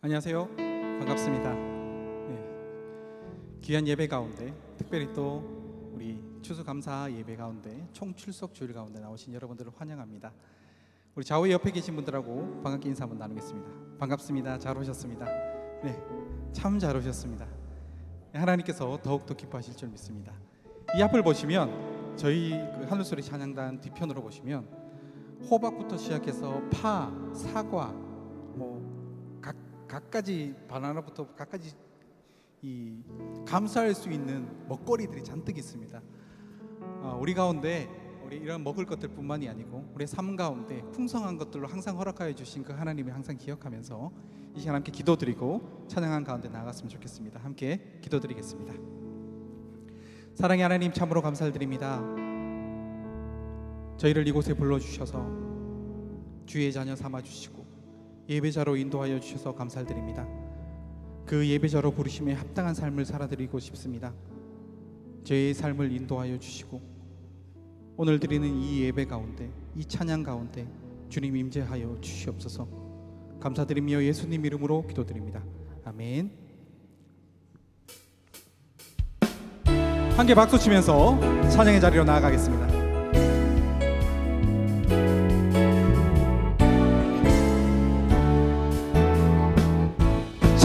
안녕하세요. 반갑습니다. 귀한 예배 가운데, 특별히 또 우리 추수감사 예배 가운데 총출석 주일 가운데 나오신 여러분들을 환영합니다. 우리 좌우 옆에 계신 분들하고 반갑게 인사 한번 나누겠습니다. 반갑습니다. 잘 오셨습니다. 참 잘 오셨습니다. 하나님께서 더욱더 기뻐하실 줄 믿습니다. 이 앞을 보시면 저희 하늘소리 찬양단 뒤편으로 보시면 호박부터 시작해서 파, 사과, 갖가지 바나나부터 갖가지 이 감사할 수 있는 먹거리들이 잔뜩 있습니다. 우리 가운데 우리 이런 먹을 것들 뿐만이 아니고 우리 삶 가운데 풍성한 것들로 항상 허락하여 주신 그 하나님을 항상 기억하면서 이 시간 함께 기도드리고 찬양한 가운데 나아갔으면 좋겠습니다. 함께 기도드리겠습니다. 사랑의 하나님, 참으로 감사드립니다. 저희를 이곳에 불러주셔서 주의 자녀 삼아주시고 예배자로 인도하여 주셔서 감사드립니다. 그 예배자로 부르심에 합당한 삶을 살아드리고 싶습니다. 저의 삶을 인도하여 주시고 오늘 드리는 이 예배 가운데, 이 찬양 가운데 주님 임재하여 주시옵소서. 감사드리며 예수님 이름으로 기도드립니다. 아멘. 함께 박수 치면서 찬양의 자리로 나아가겠습니다.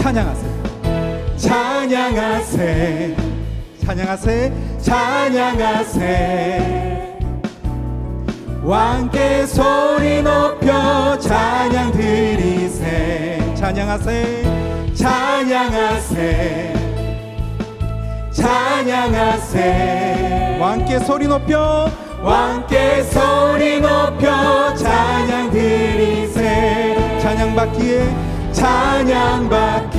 찬양하세요. 찬양하세, 찬양하세, 찬양하세. 왕께 소리 높여 찬양 드리세. 찬양하세, 찬양하세, 찬양하세. 왕께 소리 높여, 왕께 소리 높여 찬양 드리세. 찬양받기에, 찬양받기에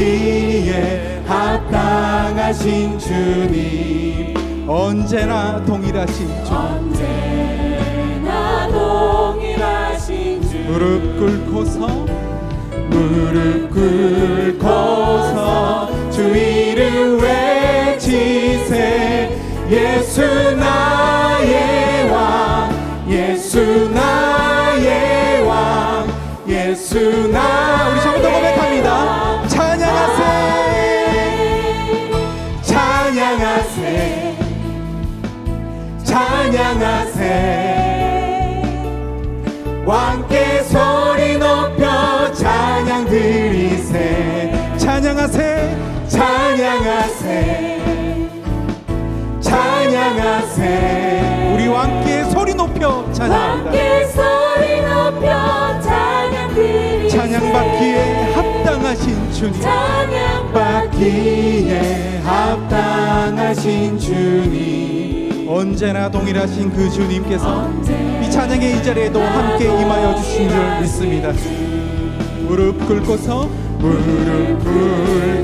합당하신 주님, 언제나 동일하신 주, 언제나 동일하신 주. 무릎 꿇고서, 무릎 꿇고서 주 이름 외치세. 예수 나의 왕, 예수 나의 왕, 예수 나. 우리 처음부터 고백합니다. 찬양하세, 찬양하세, 찬양하세. 왕께 소리 높여 찬양 드리세. 찬양하세, 찬양하세, 찬양하세. 우리 왕께 소리 높여 찬양합니다. 왕께 소리 높여 찬양 드리세. 찬양받기에 합당하신 주님, 찬양받기에 합당하신 주님, 언제나 동일하신 그 주님께서 이 찬양의 이 자리에도 함께 임하여 주신 줄 믿습니다. 무릎 꿇고서, 무릎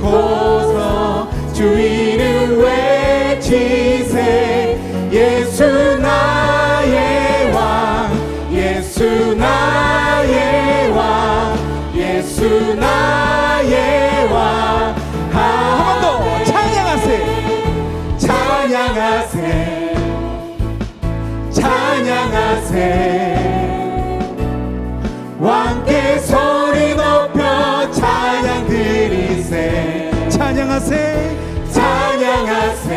꿇고서 주 이름 외치세. 예수 나의 왕, 예수 나의 왕, 예수 나의 왕. 한 번 더 찬양하세, 찬양하세, 찬양하세. 왕께 소리 높여 찬양 드리세. 찬양하세, 찬양하세,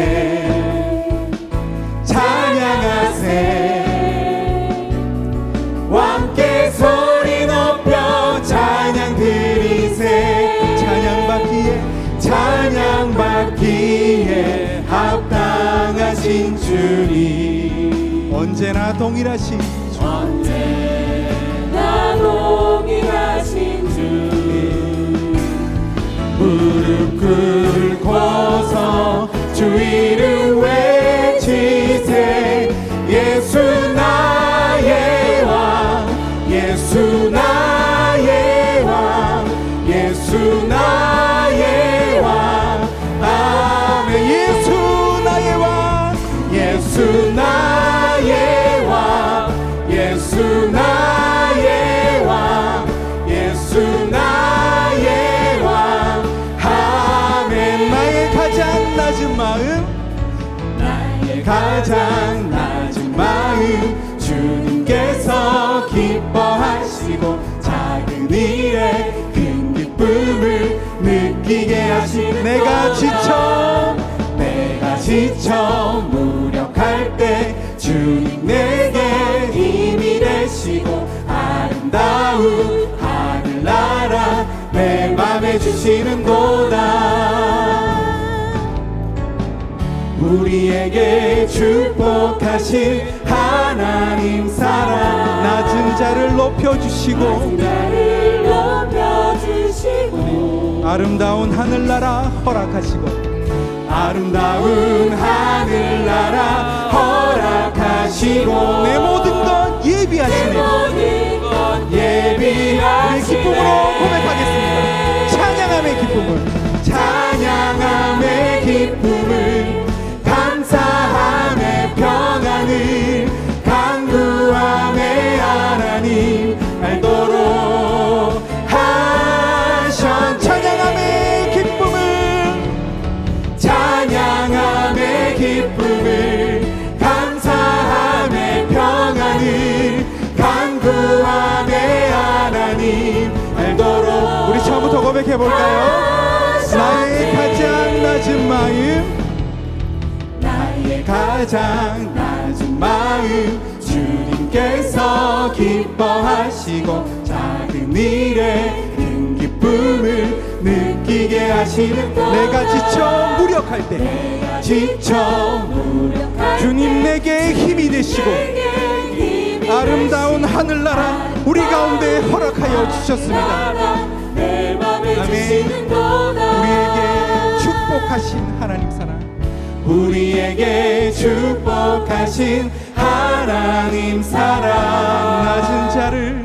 찬양하세. 왕께 소리 높여 찬양 드리세. 찬양받기에, 찬양받기에 합당하신 주님, 언제나 동일하신 주, 언제나 동일하신 주. 무릎 꿇고서 주 이름 외치세. 예수 나의 왕, 예수 나의 왕, 예수 나의 왕. 아멘. 예수 나의 왕, 예수 나의 왕, 예수 나의 왕, 예수 나의 왕. 아멘. 나의 가장 낮은 마음, 나의 가장 낮은 마음 주님께서 기뻐하시고 주시는도다. 우리에게 축복하신 하나님 사랑, 낮은 자를 높여주시고 아름다운 하늘나라 허락하시고 아름다운 하늘나라 허락하시고 내 모든 것 예비하시네. 우리 기쁨으로 고백하겠습니다. 찬양함의 기쁨을, 찬양함의 기쁨을, 감사함의 평안을, 간구함의 하나님 알도록 하셨네. 찬양함의 기쁨을, 찬양함의 기쁨을, 감사함의 평안을, 간구함의 하나님 알도록. 우리 처음부터 고백해 볼까요? 나의 가장 낮은 마음, 나의 가장 낮은 마음, 주님께서 기뻐하시고 작은 일에 큰 기쁨을 느끼게 하시는 것. 내가 지쳐 무력할 때 지쳐 무력할 주님 내게 힘이 되시고 아름다운 하늘나라 우리 가운데 허락하여 주셨습니다. 내 맘에 아멘. 주시는도다. 우리에게 축복하신 하나님 사랑, 우리에게 축복하신 하나님 사랑, 낮은 자를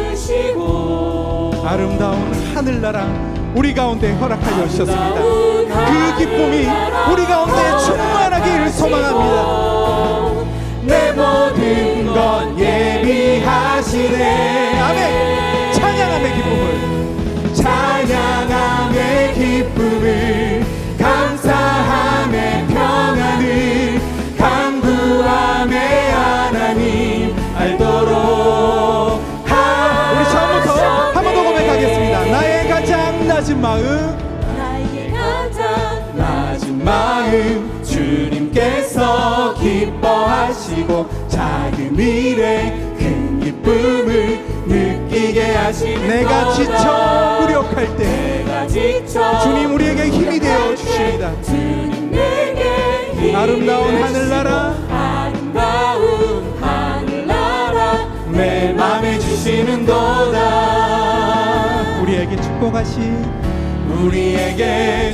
높여주시고 아름다운 하늘나라 우리 가운데 허락하여 주셨습니다. 그 기쁨이 우리 가운데 충만하길 소망합니다. 내 모든 것 예비하시네. 아멘. 찬양함의 기쁨을, 찬양함의 기쁨을, 감사함의 평안을, 간구함의 하나님 알도록 우리 처음부터 한 번 더 고백하겠습니다. 나의 가장 낮은 마음, 낮은 마음, 주님께서 기뻐하시고 작은 일에 큰 기쁨을 느끼게 하시는 내가 거다. 지쳐 무력할 때 주님 우리에게 힘이 되어 주십니다. 주님 내게 힘이 아름다운 하늘나라, 아름다운 하늘나라 내 맘에 주시는도다. 우리에게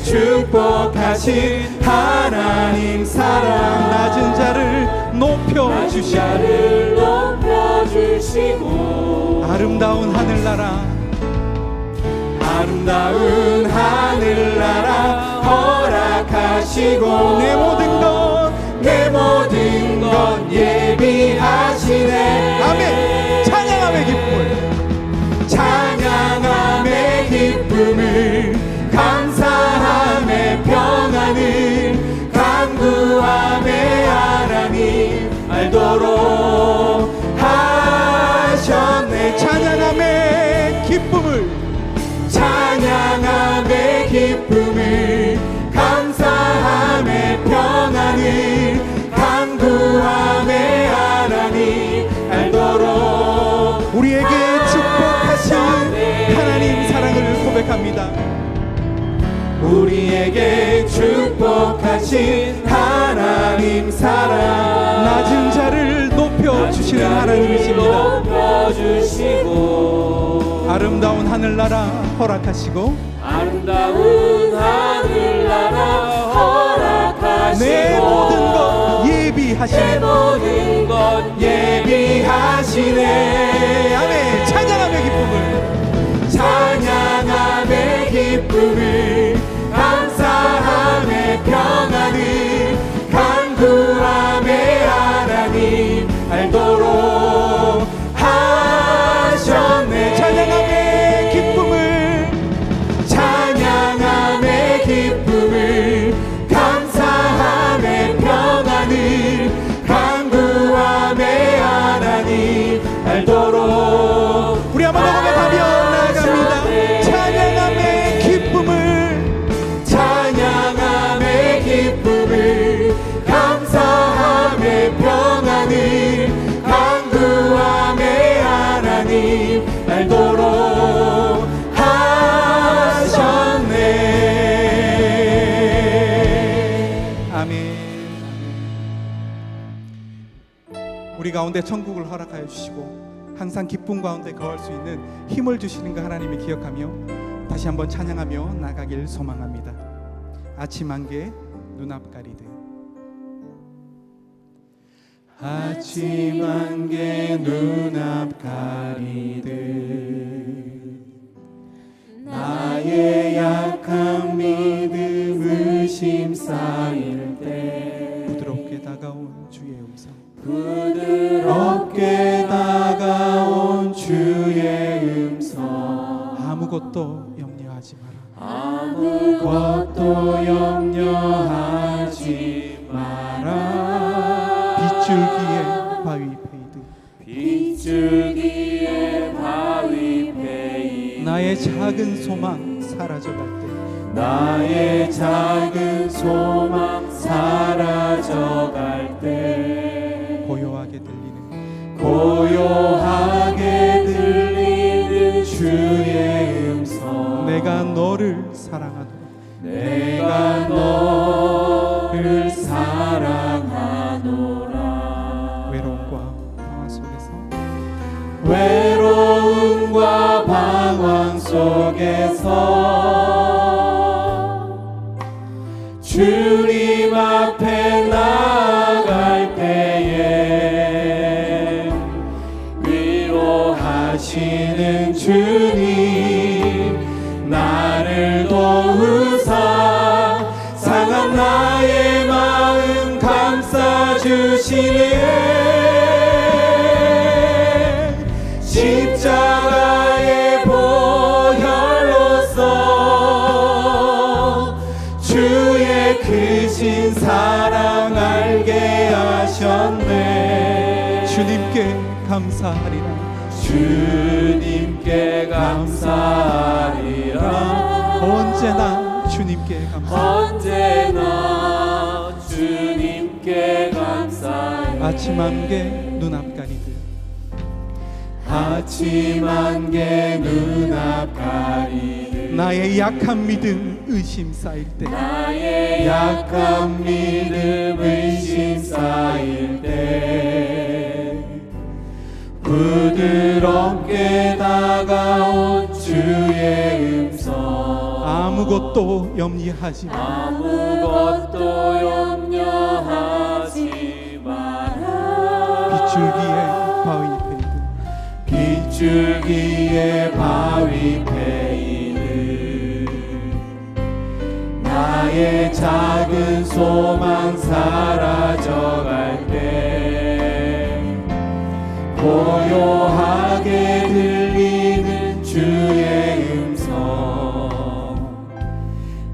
축복하신 하나님 사랑, 낮은 자를 높여주시고 아름다운 하늘나라 허락하시고 내 모든 것 예비하시네. 아멘. 찬양함의 기쁨을, 감사함의 평안을, 간구함의 하나님 알도록 하셨네. 찬양함의 기쁨을, 감사함의 평안을, 간구함의 하나님 알도록 우리에게 축복하신 하나님 사랑을 고백합니다. 우리에게 축복하신 하나님 사랑, 낮은 자를 높여주시는 하나님이십니다. 아름다운 하늘나라 허락하시고 아름다운 하늘나라 허락하시고 내 모든 것 예비하시네. 아멘. 찬양함의 기쁨을, 감사함의 평안을, 간구함의 하나님 알도록 하셨네. 찬양함의 기쁨을, 감사함의 평안을, 간구함의 하나님 알도록. 우리 한번 더 고백하며 나아갑니다. 찬양함의 기쁨을, 감사함의 평안을, 간구함의 하나님 알도록 가운데 천국을 허락하여 주시고 항상 기쁨 가운데 거할 수 있는 힘을 주시는 거 하나님을 기억하며 다시 한번 찬양하며 나가길 소망합니다. 아침 안개 눈앞 가리듯 아침 안개 눈앞 가리듯 나의 약한 믿음 의심 쌓일 때 부드럽게 다가온 주의 음성 부드럽게 다가온 주의 음성 아무것도 염려하지 마라 아무것도 염려하지 마라 빗줄기에 바위 패이듯 빗줄기에 바위 패이듯 나의 작은 소망 사라져갈 때 나의 작은 소망 사라져갈 때 고요하게 들리는 고요하게 들리는 주의 음성 내가 너를 사랑하노라 내가 너를 사랑하노라 외로움과 방황 속에서 외로움과 방황 속에서 주님 앞에 나갈 때에 위로하시는 주님 나를 도우사 상한 나의 마음 감싸주시네 십자가의 보혈로서 주의 크신 사랑 알게 하셨네 주님께 감사하리라 주님께 감사하리라 언제나 주님께 감사하리라 언제나 주님께 감사하리라 아침 안개 눈앞 가리듯 아침 안개 눈앞 가리듯 나의 약한 믿음 의심 쌓일 때 나의 약한 믿음 의심 쌓일 때 부드럽게 다가온 주의 음성 아무것도 염려하지 마 아무것도 염려하지 마라 빗줄기에 바위 패이듯 빗줄기에 바위 패이듯 나의 작은 소망 사라져갈 때 고요하게 들리는 주의 음성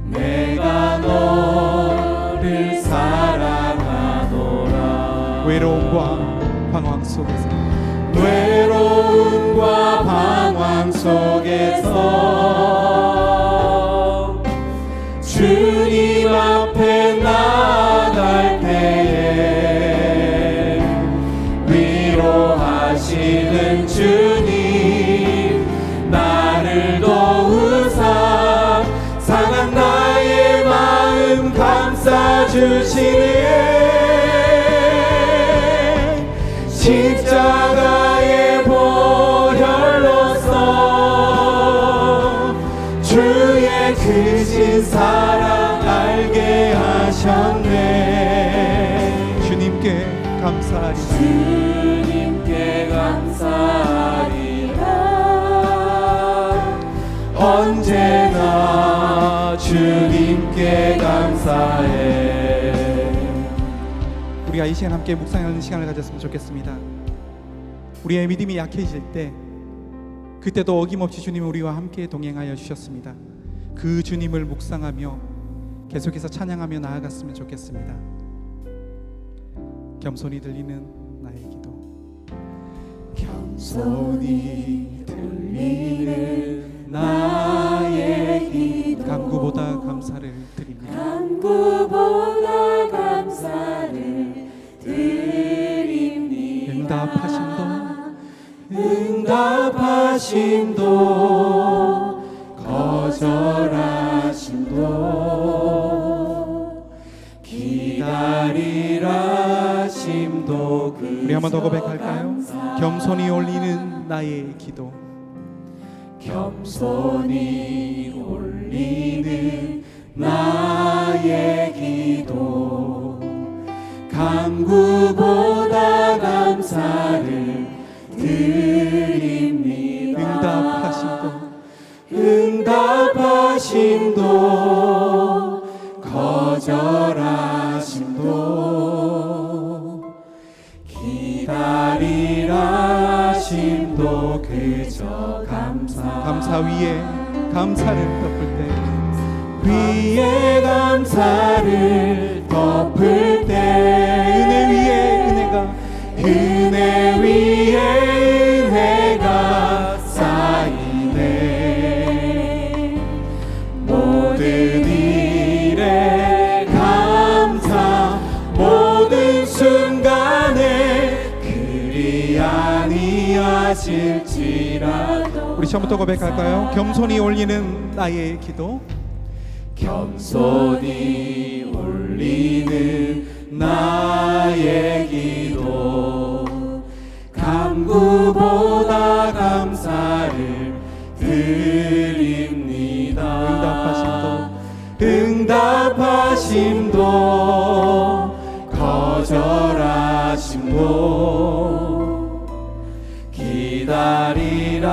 내가 너를 사랑하노라 외로움과 방황 속에서 외로움과 방황 속에서 주님 앞에 나갈 때에 위로하시는 주님 나를 도우사 상한 나의 마음 감싸주시네 십자가의 보혈로서 주의 크신 사랑 알게 하셨네 주님께 감사하리라 주님께 감사하리라 언제나 주님께 감사해 우리가 이 시간 함께 묵상하는 시간을 가졌으면 좋겠습니다. 우리의 믿음이 약해질 때 그때도 어김없이 주님은 우리와 함께 동행하여 주셨습니다. 그 주님을 묵상하며 계속해서 찬양하며 나아갔으면 좋겠습니다. 겸손히 들리는 나의 기도 겸손히 들리는 나의 기도 간구보다 감사를 드립니다. 간구보다 감사를 드립니다 응답하심도 거절하심도 기다리라 심도 우리 한 번 더 고백할까요? 겸손히 올리는 나의 기도. 겸손히 올리는 나의 기도 간구보다 감사를 드립니다. 응답하심도 거절하심도 기다리라 하심도 그저 감사 위에 감사를 덮을 때 위에 감사를 덮을 때 은혜 위에 은혜 위에 은혜가 쌓이네 모든 일에 감사 모든 순간에 그리 아니하실지라도 우리 처음부터 고백할까요? 겸손히 올리는 나의 기도. 겸손히 올리는 나의 기도 간구보다 감사를 드립니다. 응답하심도 거절하심도 기다리라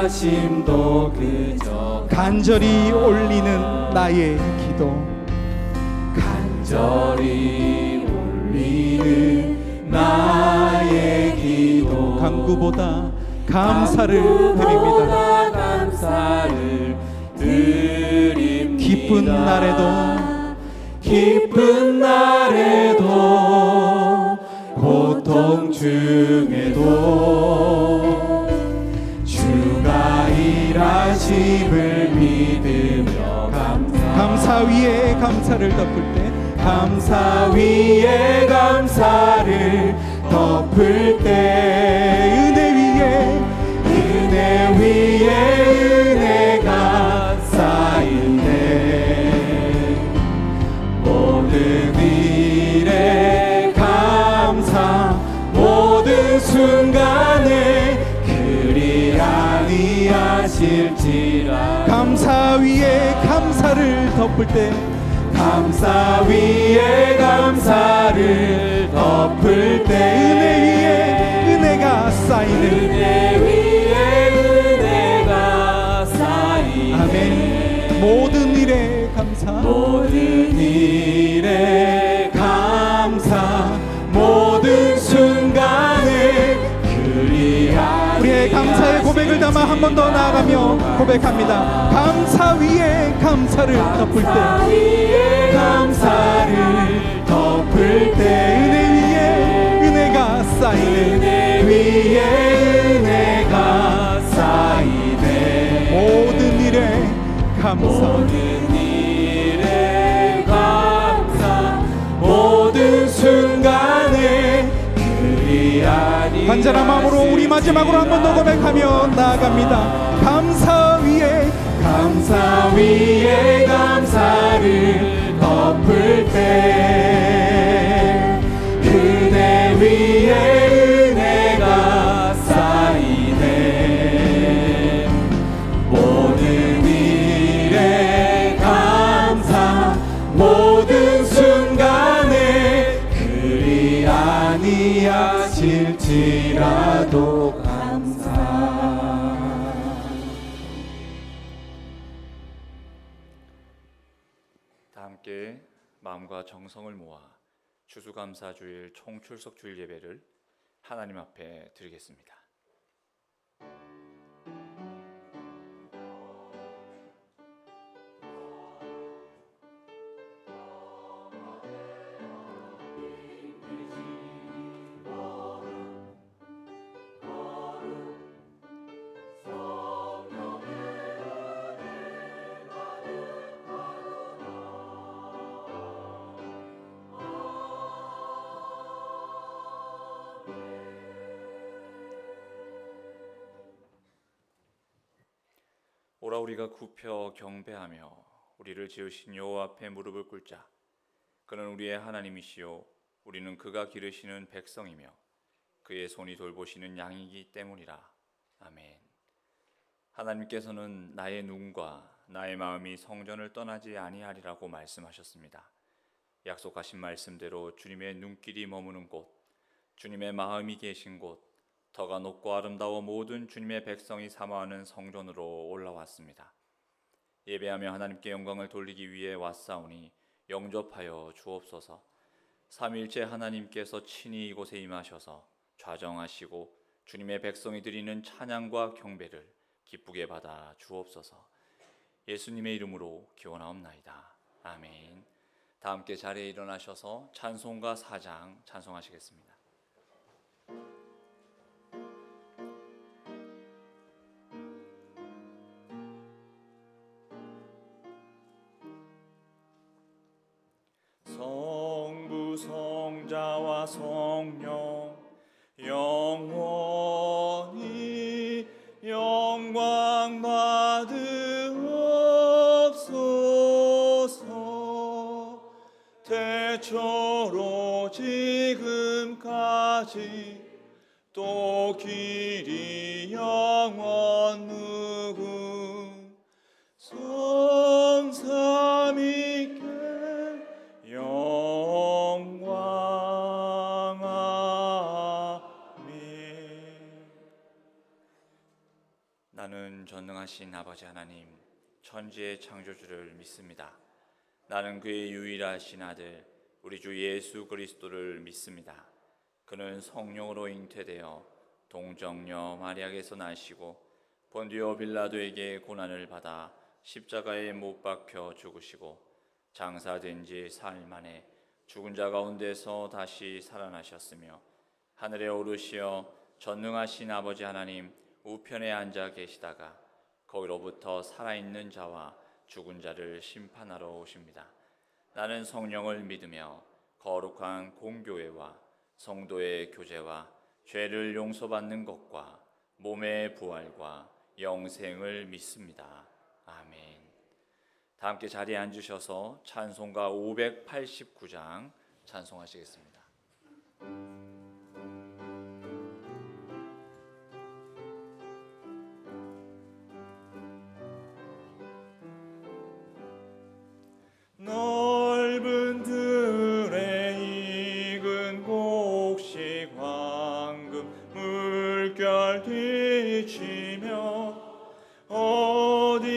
하심도 그저 간절히 올리는 나의 기도. 간절히 올리는 나의 기도 간구보다 감사를 드립니다. 감사를 드립니다. 기쁜 날에도 고통 중에도 주가 일하심을 믿으며 감사 위에 감사를 덮을 때 감사 위에 감사를 덮을 때 은혜 위에 은혜가 쌓일 때 모든 일에 감사 모든 순간에 그리 아니하실지라 감사 위에 감사를 덮을 때 감사 위에 감사를 덮을 때 은혜 위에 은혜가 쌓이는 은혜 위에 은혜가 쌓이네 아멘. 모든 일에 감사 모든 일에 감사 모든 순간에 그리 우리의 감사의 고백을 담아 한 번 더 나아가며 고백합니다. 감사 위에 감사를 덮을 때 감사를 덮을 때 은혜 위에 은혜가 쌓이는 은혜 위에 은혜가 쌓이네 모든 일에 감사 모든 일에 감사 모든 순간에 그리 아니 간절한 마음으로 우리 마지막으로 한 번 더 고백하며 나아갑니다. 감사 위에 감사를 덮을 때 은혜 위에 은혜가 쌓이네 모든 일에 감사 모든 순간에 그리 아니하실지라도 감사. 다 함께 마음과 정성을 모아 추수감사주일 총출석 주일 예배를 하나님 앞에 드리겠습니다. 오라 우리가 굽혀 경배하며 우리를 지으신 여호와 앞에 무릎을 꿇자. 그는 우리의 하나님이시요 우리는 그가 기르시는 백성이며 그의 손이 돌보시는 양이기 때문이라. 아멘. 하나님께서는 나의 눈과 나의 마음이 성전을 떠나지 아니하리라고 말씀하셨습니다. 약속하신 말씀대로 주님의 눈길이 머무는 곳, 주님의 마음이 계신 곳, 터가 높고 아름다워 모든 주님의 백성이 사모하는 성전으로 올라왔습니다. 예배하며 하나님께 영광을 돌리기 위해 왔사오니 영접하여 주옵소서. 삼위일체 하나님께서 친히 이곳에 임하셔서 좌정하시고 주님의 백성이 드리는 찬양과 경배를 기쁘게 받아 주옵소서. 예수님의 이름으로 기원하옵나이다. 아멘. 다 함께 자리에 일어나셔서 찬송가 4장 찬송하시겠습니다. 성부 성자와 성령 영원히 영광 받으옵소서. 태초로 지금까지 또 길이 영원 무궁 성삼위께 영광. 아멘. 나는 전능하신 아버지 하나님, 천지의 창조주를 믿습니다. 나는 그의 유일하신 아들 우리 주 예수 그리스도를 믿습니다. 그는 성령으로 잉태되어 동정녀 마리아에게서 나시고 본디오 빌라도에게 고난을 받아 십자가에 못 박혀 죽으시고 장사된 지 사흘 만에 죽은 자 가운데서 다시 살아나셨으며 하늘에 오르시어 전능하신 아버지 하나님 우편에 앉아 계시다가 거기로부터 살아있는 자와 죽은 자를 심판하러 오십니다. 나는 성령을 믿으며 거룩한 공교회와 성도의 교제와 죄를 용서받는 것과 몸의 부활과 영생을 믿습니다. 아멘. 다 함께 자리에 앉으셔서 찬송가 589장 찬송하시겠습니다. 넓은 들에 익은 곡식 황금 물결 뒤치며 어디든지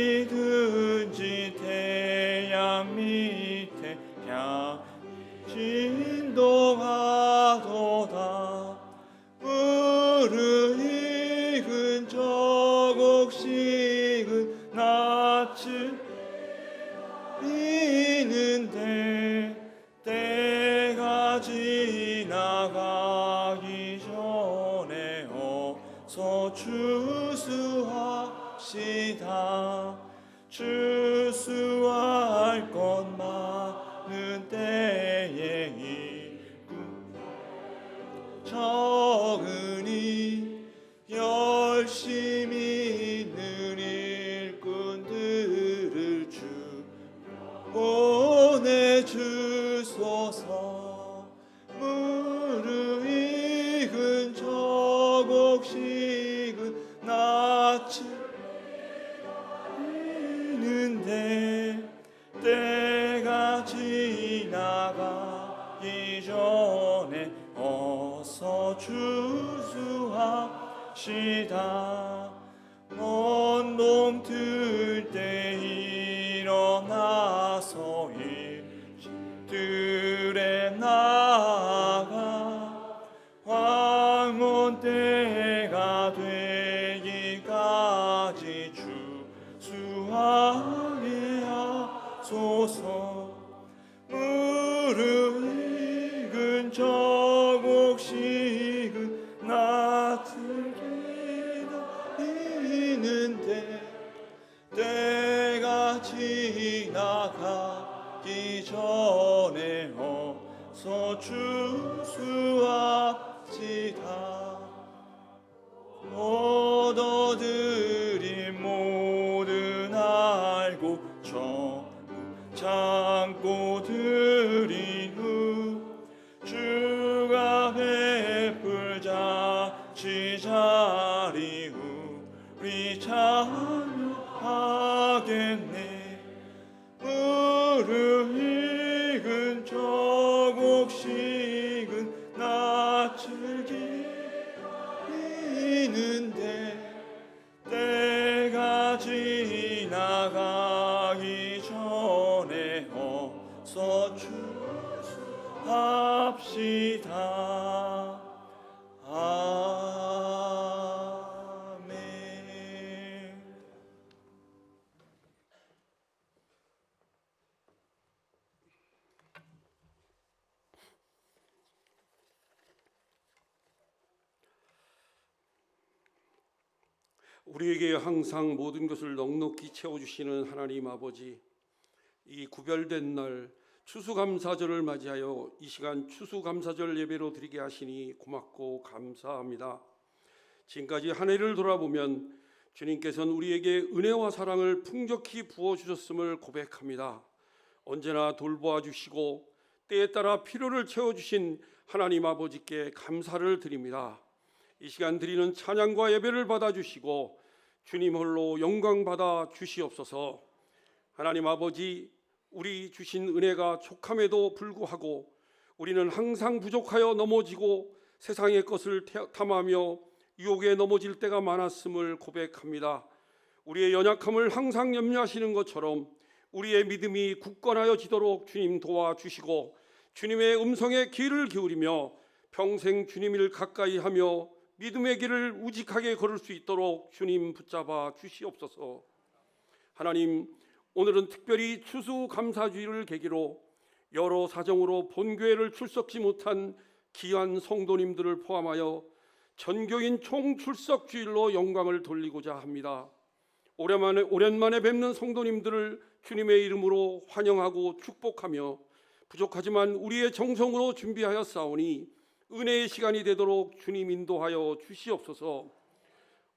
태양 밑에 진동하도다. 무르익은 저 곡식은 낯을 이는데 때가 지나가기 전에 어서 추수합시다. 추수할 것 많은 때에 일꾼 적으니 열심히 있는 일꾼들을 보내주소서. 무르익은 저 곡식은 낯을 이는데 때가 지나가기 전에 어서 추수합시다. 먼 봄 들 때 일어나서 일들에 나가 황혼 때가 되기까지 추수하게 하소서. 무르익은 저 곡식은 낯을 기다리는데 때가 지나가기 전에 어서 추수합시다. 얻어들인 모든 알고 전부 참고 드린 후 주가 베풀 자 날이 우리 참여하겠네. 무르익은 조국식은 낯을 기리는데 때가 지나가기 전에 어서 합시다. 아멘. 우리에게 항상 모든 것을 넉넉히 채워주시는 하나님 아버지, 이 구별된 날 추수감사절을 맞이하여 이 시간 추수감사절 예배로 드리게 하시니 고맙고 감사합니다. 지금까지 한 해를 돌아보면 주님께서는 우리에게 은혜와 사랑을 풍족히 부어주셨음을 고백합니다. 언제나 돌보아 주시고 때에 따라 필요를 채워주신 하나님 아버지께 감사를 드립니다. 이 시간 드리는 찬양과 예배를 받아주시고 주님 홀로 영광 받아 주시옵소서. 하나님 아버지, 우리 주신 은혜가 족함에도 불구하고 우리는 항상 부족하여 넘어지고 세상의 것을 탐하며 유혹에 넘어질 때가 많았음을 고백합니다. 우리의 연약함을 항상 염려하시는 것처럼 우리의 믿음이 굳건하여지도록 주님 도와주시고 주님의 음성에 귀를 기울이며 평생 주님을 가까이 하며 믿음의 길을 우직하게 걸을 수 있도록 주님 붙잡아 주시옵소서. 하나님, 오늘은 특별히 추수감사주일을 계기로 여러 사정으로 본교회를 출석지 못한 귀한 성도님들을 포함하여 전교인 총출석주일로 영광을 돌리고자 합니다. 오랜만에 뵙는 성도님들을 주님의 이름으로 환영하고 축복하며 부족하지만 우리의 정성으로 준비하여 싸우니 은혜의 시간이 되도록 주님 인도하여 주시옵소서.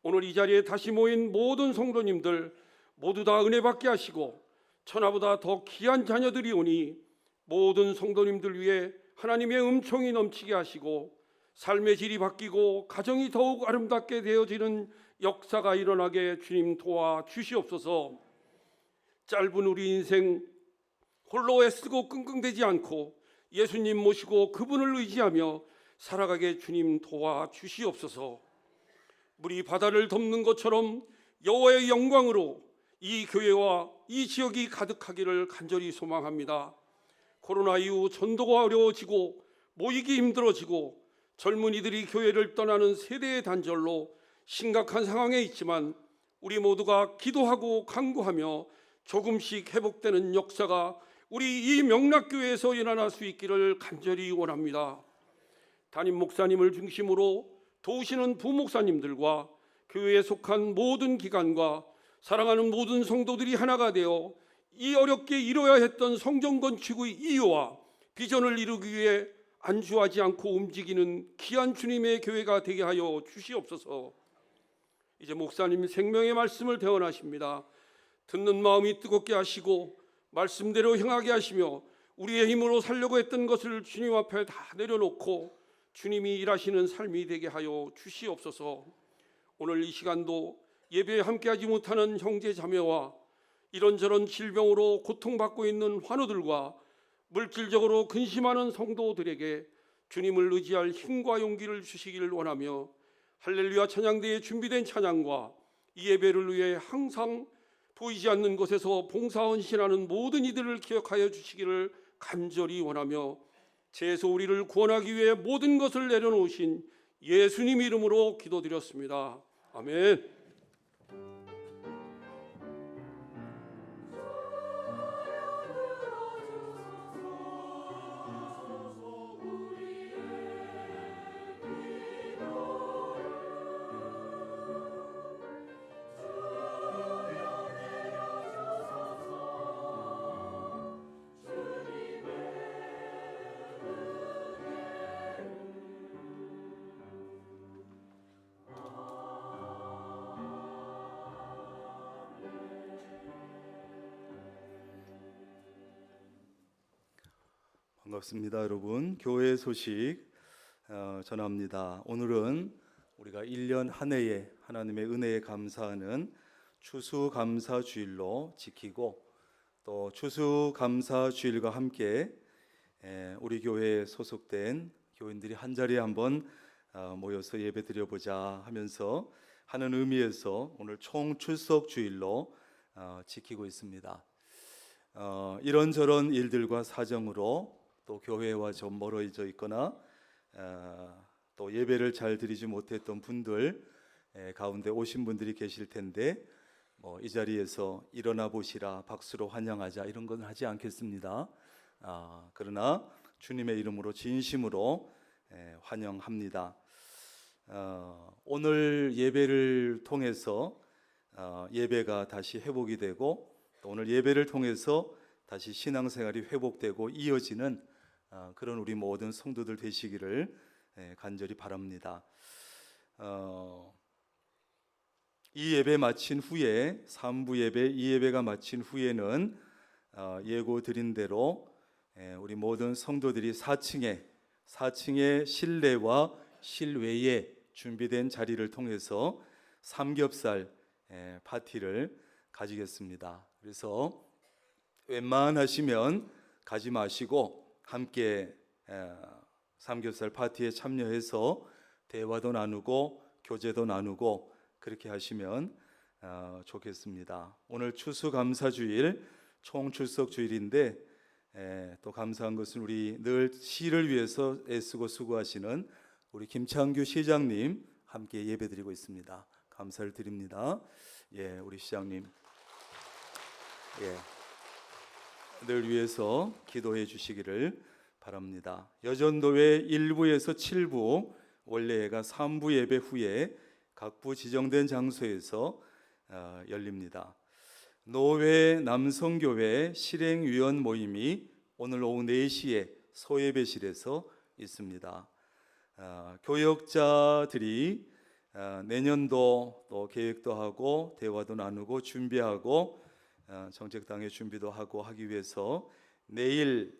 오늘 이 자리에 다시 모인 모든 성도님들 모두 다 은혜 받게 하시고 천하보다 더 귀한 자녀들이 오니 모든 성도님들 위해 하나님의 은총이 넘치게 하시고 삶의 질이 바뀌고 가정이 더욱 아름답게 되어지는 역사가 일어나게 주님 도와 주시옵소서. 짧은 우리 인생 홀로 애쓰고 끙끙대지 않고 예수님 모시고 그분을 의지하며 살아가게 주님 도와 주시옵소서. 물이 바다를 덮는 것처럼 여호와의 영광으로 이 교회와 이 지역이 가득하기를 간절히 소망합니다. 코로나 이후 전도가 어려워지고 모이기 힘들어지고 젊은이들이 교회를 떠나는 세대의 단절로 심각한 상황에 있지만 우리 모두가 기도하고 간구하며 조금씩 회복되는 역사가 우리 이 명락교회에서 일어날 수 있기를 간절히 원합니다. 담임 목사님을 중심으로 도우시는 부목사님들과 교회에 속한 모든 기관과 사랑하는 모든 성도들이 하나가 되어 이 어렵게 이뤄야 했던 성전 건축의 이유와 비전을 이루기 위해 안주하지 않고 움직이는 귀한 주님의 교회가 되게 하여 주시옵소서. 이제 목사님 생명의 말씀을 대언하십니다. 듣는 마음이 뜨겁게 하시고 말씀대로 행하게 하시며 우리의 힘으로 살려고 했던 것을 주님 앞에 다 내려놓고 주님이 일하시는 삶이 되게 하여 주시옵소서. 오늘 이 시간도 예배에 함께하지 못하는 형제 자매와 이런저런 질병으로 고통받고 있는 환우들과 물질적으로 근심하는 성도들에게 주님을 의지할 힘과 용기를 주시기를 원하며 할렐루야 찬양대에 준비된 찬양과 이 예배를 위해 항상 보이지 않는 곳에서 봉사헌신하는 모든 이들을 기억하여 주시기를 간절히 원하며 죄에서 우리를 구원하기 위해 모든 것을 내려놓으신 예수님 이름으로 기도드렸습니다. 아멘. 반갑습니다, 여러분. 교회 소식 전합니다. 오늘은 우리가 1년 한 해에 하나님의 은혜에 감사하는 추수감사주일로 지키고 또 추수감사주일과 함께 우리 교회에 소속된 교인들이 한자리에 한번 모여서 예배 드려보자 하면서 하는 의미에서 오늘 총출석주일로 지키고 있습니다. 이런저런 일들과 사정으로 또 교회와 좀 멀어져 있거나 또 예배를 잘 드리지 못했던 분들 가운데 오신 분들이 계실 텐데 이 자리에서 일어나 보시라, 박수로 환영하자 이런 건 하지 않겠습니다. 그러나 주님의 이름으로 진심으로 환영합니다. 오늘 예배를 통해서 예배가 다시 회복이 되고 또 오늘 예배를 통해서 다시 신앙생활이 회복되고 이어지는 그런 우리 모든 성도들 되시기를 간절히 바랍니다. 이 예배 마친 후에 3부 예배, 이 예배가 마친 후에는 예고 드린 대로 우리 모든 성도들이 4층에 실내와 실외에 준비된 자리를 통해서 삼겹살 파티를 가지겠습니다. 그래서 웬만하시면 가지 마시고 함께 삼겹살 파티에 참여해서 대화도 나누고 교제도 나누고 그렇게 하시면 좋겠습니다. 오늘 추수감사주일 총출석주일인데 또 감사한 것은 우리 늘 시를 위해서 애쓰고 수고하시는 우리 김창규 시장님 함께 예배드리고 있습니다. 감사를 드립니다. 우리 시장님 늘 위해서 기도해 주시기를 바랍니다. 여전도회 1부에서 7부 원래가 3부 예배 후에 각부 지정된 장소에서 열립니다. 노회 남성교회 실행위원 모임이 오늘 오후 4시에 소예배실에서 있습니다. 교역자들이 내년도 또 계획도 하고 대화도 나누고 준비하고 정책당의 준비도 하고 하기 위해서 내일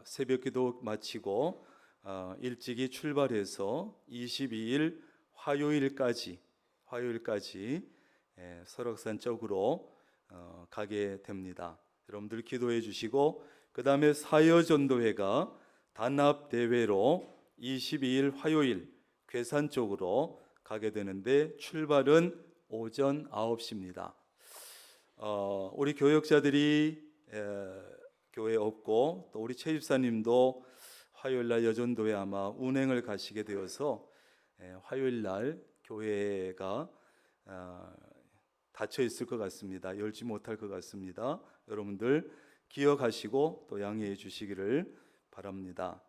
새벽기도 마치고 일찍이 출발해서 22일 화요일까지 설악산 쪽으로 가게 됩니다. 여러분들 기도해 주시고 그 다음에 사여전도회가 단합대회로 22일 화요일 괴산 쪽으로 가게 되는데 출발은 오전 9시입니다. 우리 교역자들이 교회에 없고 또 우리 최 집사님도 화요일날 여전도회 아마 운행을 가시게 되어서 화요일날 교회가 닫혀 있을 것 같습니다. 열지 못할 것 같습니다. 여러분들 기억하시고 또 양해해 주시기를 바랍니다.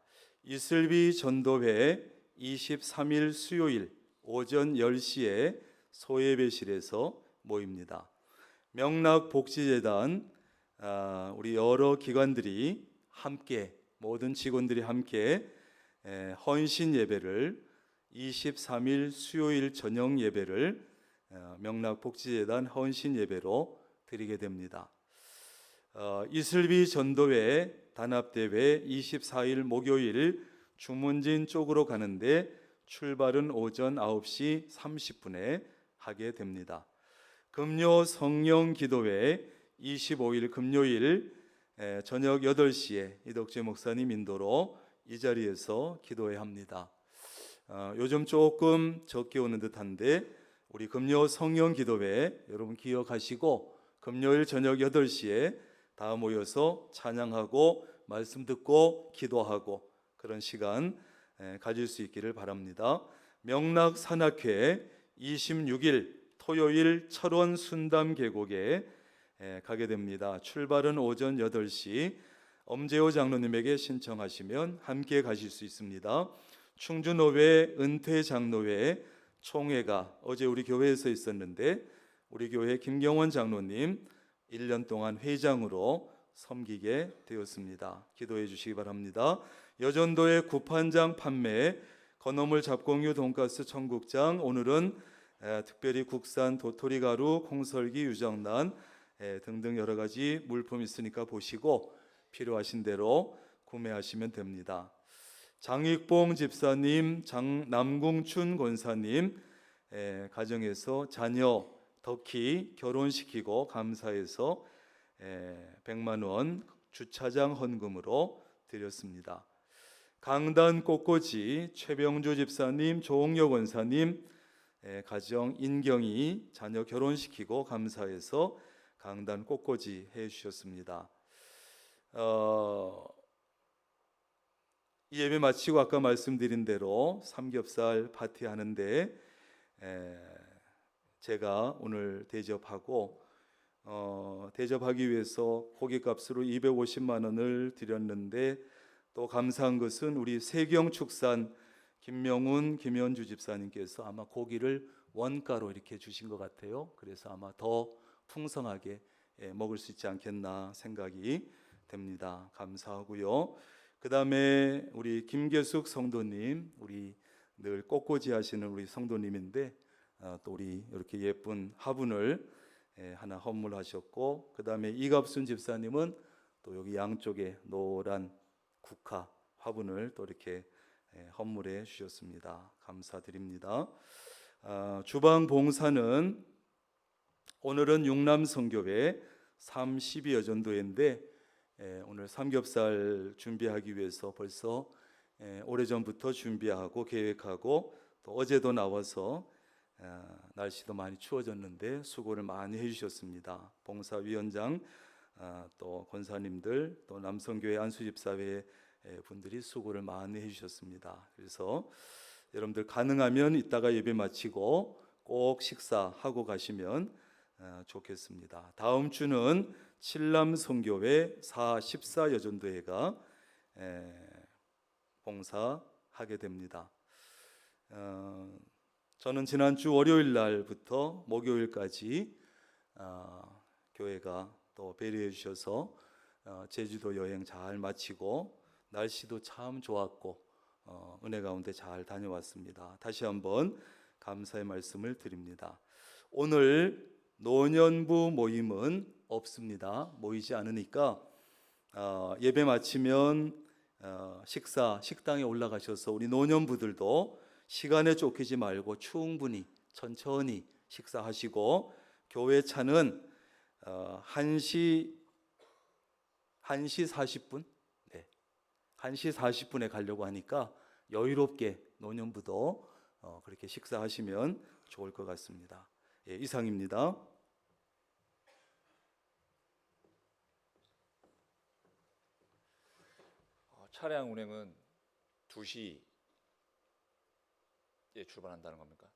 이슬비 전도회 23일 수요일 오전 10시에 소예배실에서 모입니다. 명락복지재단 우리 여러 기관들이 함께 모든 직원들이 함께 헌신 예배를 23일 수요일 저녁 예배를 명락복지재단 헌신 예배로 드리게 됩니다. 이슬비 전도회 단합대회 24일 목요일 주문진 쪽으로 가는데 출발은 오전 9시 30분에 하게 됩니다. 금요 성령 기도회 25일 금요일 저녁 8시에 이덕재 목사님 인도로 이 자리에서 기도해야 합니다. 요즘 조금 적게 오는 듯한데 우리 금요 성령 기도회 여러분 기억하시고 금요일 저녁 8시에 다 모여서 찬양하고 말씀 듣고 기도하고 그런 시간 가질 수 있기를 바랍니다. 명락산악회 26일 토요일 철원 순담 계곡에 가게 됩니다. 출발은 오전 8시. 엄재호 장로님에게 신청하시면 함께 가실 수 있습니다. 충주노회 은퇴 장로회 총회가 어제 우리 교회에서 있었는데 우리 교회 김경원 장로님 1년 동안 회장으로 섬기게 되었습니다. 기도해 주시기 바랍니다. 여전도의 구판장 판매, 건어물 잡공유 돈가스 청국장, 오늘은 특별히 국산 도토리 가루, 콩설기, 유정란 등등 여러 가지 물품 있으니까 보시고 필요하신 대로 구매하시면 됩니다. 장익봉 집사님, 남궁춘 권사님 가정에서 자녀 덕희 결혼시키고 감사해서 100만 원 주차장 헌금으로 드렸습니다. 강단 꽃꽂이 최병주 집사님, 조홍혁 원사님 가정 인경이 자녀 결혼시키고 감사해서 강단 꽃꽂이 해주셨습니다. 이 예배 마치고 아까 말씀드린 대로 삼겹살 파티 하는데 제가 오늘 대접하고 대접하기 위해서 고깃값으로 250만 원을 드렸는데 또 감사한 것은 우리 세경축산 김명훈, 김현주 집사님께서 아마 고기를 원가로 이렇게 주신 것 같아요. 그래서 아마 더 풍성하게 먹을 수 있지 않겠나 생각이 됩니다. 감사하고요. 그 다음에 우리 김계숙 성도님, 우리 늘 꽃꽂이 하시는 우리 성도님인데 또 우리 이렇게 예쁜 화분을 하나 헌물하셨고, 그 다음에 이갑순 집사님은 또 여기 양쪽에 노란 국화 화분을 또 이렇게 헌물해 주셨습니다. 감사드립니다. 주방 봉사는 오늘은 육남성교회 32여 전도회인데 오늘 삼겹살 준비하기 위해서 벌써 오래전부터 준비하고 계획하고 또 어제도 나와서 날씨도 많이 추워졌는데 수고를 많이 해주셨습니다. 봉사위원장 또 권사님들 또 남성교회 안수집사회 분들이 수고를 많이 해주셨습니다. 그래서 여러분들 가능하면 이따가 예배 마치고 꼭 식사하고 가시면 좋겠습니다. 다음 주는 칠남성교회 14 여전도회가 봉사하게 됩니다. 저는 지난주 월요일 날부터 목요일까지 교회가 또 배려해 주셔서 제주도 여행 잘 마치고 날씨도 참 좋았고 은혜 가운데 잘 다녀왔습니다. 다시 한번 감사의 말씀을 드립니다. 오늘 노년부 모임은 없습니다. 모이지 않으니까 예배 마치면 식당에 올라가셔서 우리 노년부들도 시간에 쫓기지 말고 충분히 천천히 식사하시고 교회 차는 1시 40분? 네. 1시 40분에 가려고 하니까 여유롭게 노년부도 그렇게 식사하시면 좋을 것 같습니다. 예, 이상입니다. 차량 운행은 2시에 출발한다는 겁니까?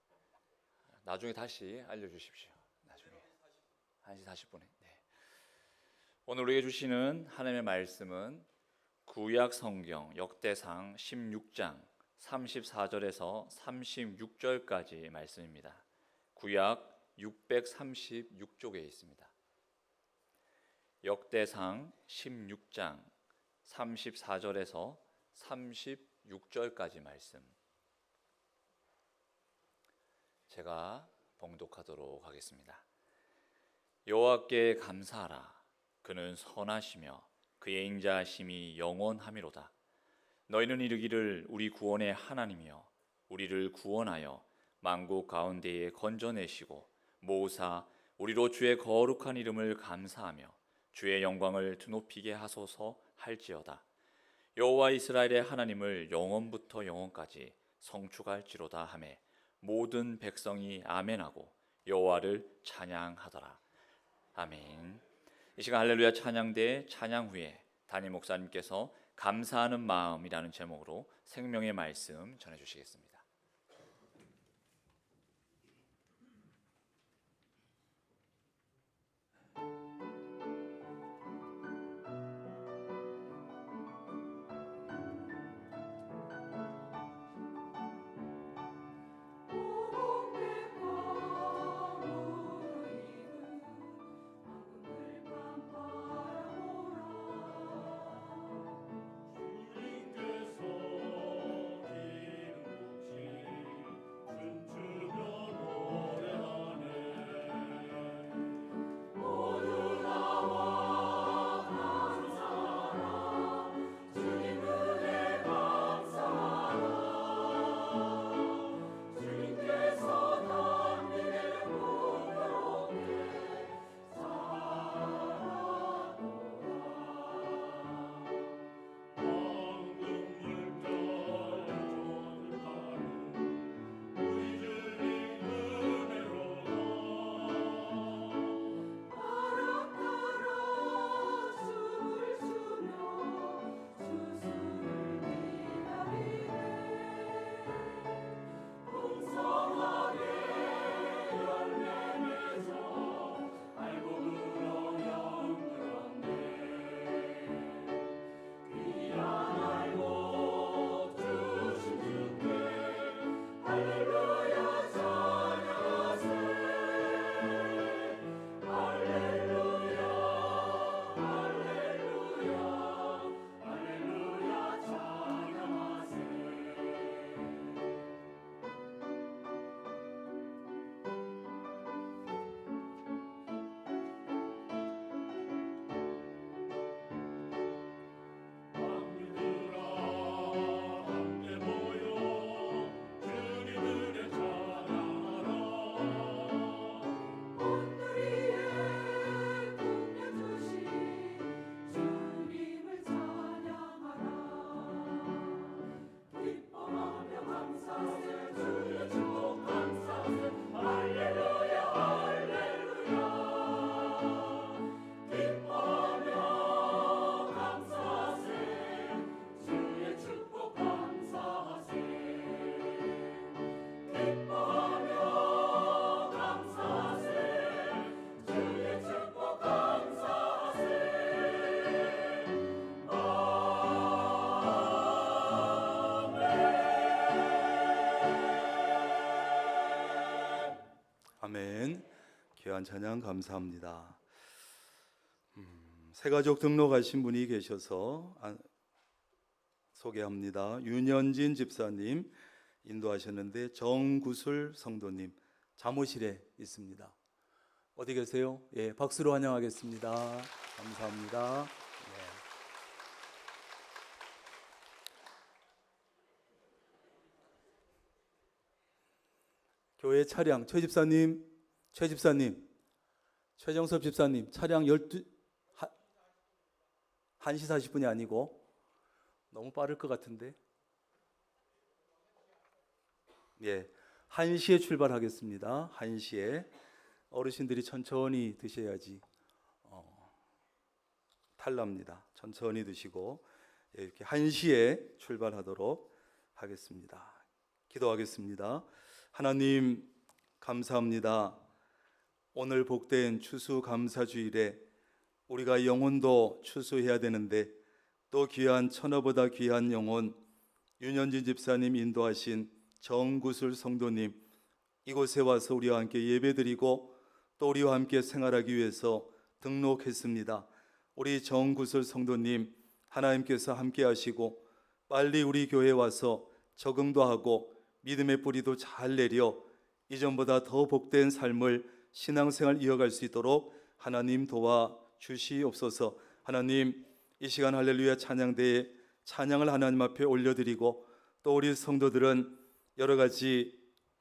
나중에 다시 알려주십시오. 나중에 1시 40분에. 네. 오늘 우리에게 주시는 하나님의 말씀은 구약 성경 역대상 16장 34절에서 36절까지 말씀입니다. 구약 636쪽에 있습니다. 역대상 16장 34절에서 36절까지 말씀 제가 봉독하도록 하겠습니다. 여호와께 감사하라. 그는 선하시며 그의 인자하심이 영원하미로다. 너희는 이르기를 우리 구원의 하나님이여 우리를 구원하여 만국 가운데에 건져내시고 모으사 우리로 주의 거룩한 이름을 감사하며 주의 영광을 드높이게 하소서 할지어다. 여호와 이스라엘의 하나님을 영원부터 영원까지 성축할지로다 하매 모든 백성이 아멘하고 여호와를 찬양하더라. 아멘. 이 시간 할렐루야 찬양대 찬양 후에 담임 목사님께서 감사하는 마음이라는 제목으로 생명의 말씀 전해주시겠습니다. 모든 아멘. 귀한 찬양 감사합니다. 새가족 등록하신 분이 계셔서 소개합니다. 윤현진 집사님 인도하셨는데 정구술 성도님 잠옷실에 있습니다. 어디 계세요? 예, 박수로 환영하겠습니다. 감사합니다. 네. 교회 차량 최 집사님, 최정섭 집사님 차량 1시 40분이 아니고 너무 빠를 것 같은데. 예, 1시에 출발하겠습니다. 1시에 어르신들이 천천히 드셔야지 탈납니다. 천천히 드시고 이렇게 1시에 출발하도록 하겠습니다. 기도하겠습니다. 하나님 감사합니다. 오늘 복된 추수감사주일에 우리가 영혼도 추수해야 되는데 또 귀한 천하보다 귀한 영혼 윤현진 집사님 인도하신 정구술 성도님 이곳에 와서 우리와 함께 예배드리고 또 우리와 함께 생활하기 위해서 등록했습니다. 우리 정구술 성도님 하나님께서 함께 하시고 빨리 우리 교회에 와서 적응도 하고 믿음의 뿌리도 잘 내려 이전보다 더 복된 삶을 신앙생활 이어갈 수 있도록 하나님 도와 주시옵소서. 하나님 이 시간 할렐루야 찬양대에 찬양을 하나님 앞에 올려드리고 또 우리 성도들은 여러 가지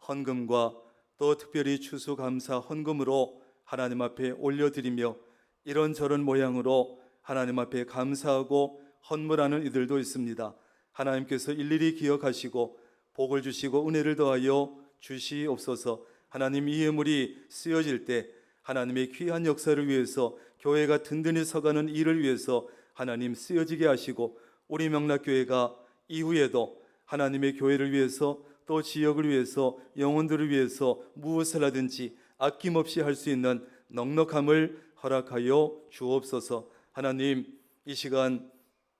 헌금과 또 특별히 추수감사 헌금으로 하나님 앞에 올려드리며 이런저런 모양으로 하나님 앞에 감사하고 헌물하는 이들도 있습니다. 하나님께서 일일이 기억하시고 복을 주시고 은혜를 더하여 주시옵소서. 하나님 이 예물이 쓰여질 때 하나님의 귀한 역사를 위해서 교회가 든든히 서가는 일을 위해서 하나님 쓰여지게 하시고 우리 명락교회가 이후에도 하나님의 교회를 위해서 또 지역을 위해서 영혼들을 위해서 무엇을 하든지 아낌없이 할 수 있는 넉넉함을 허락하여 주옵소서. 하나님 이 시간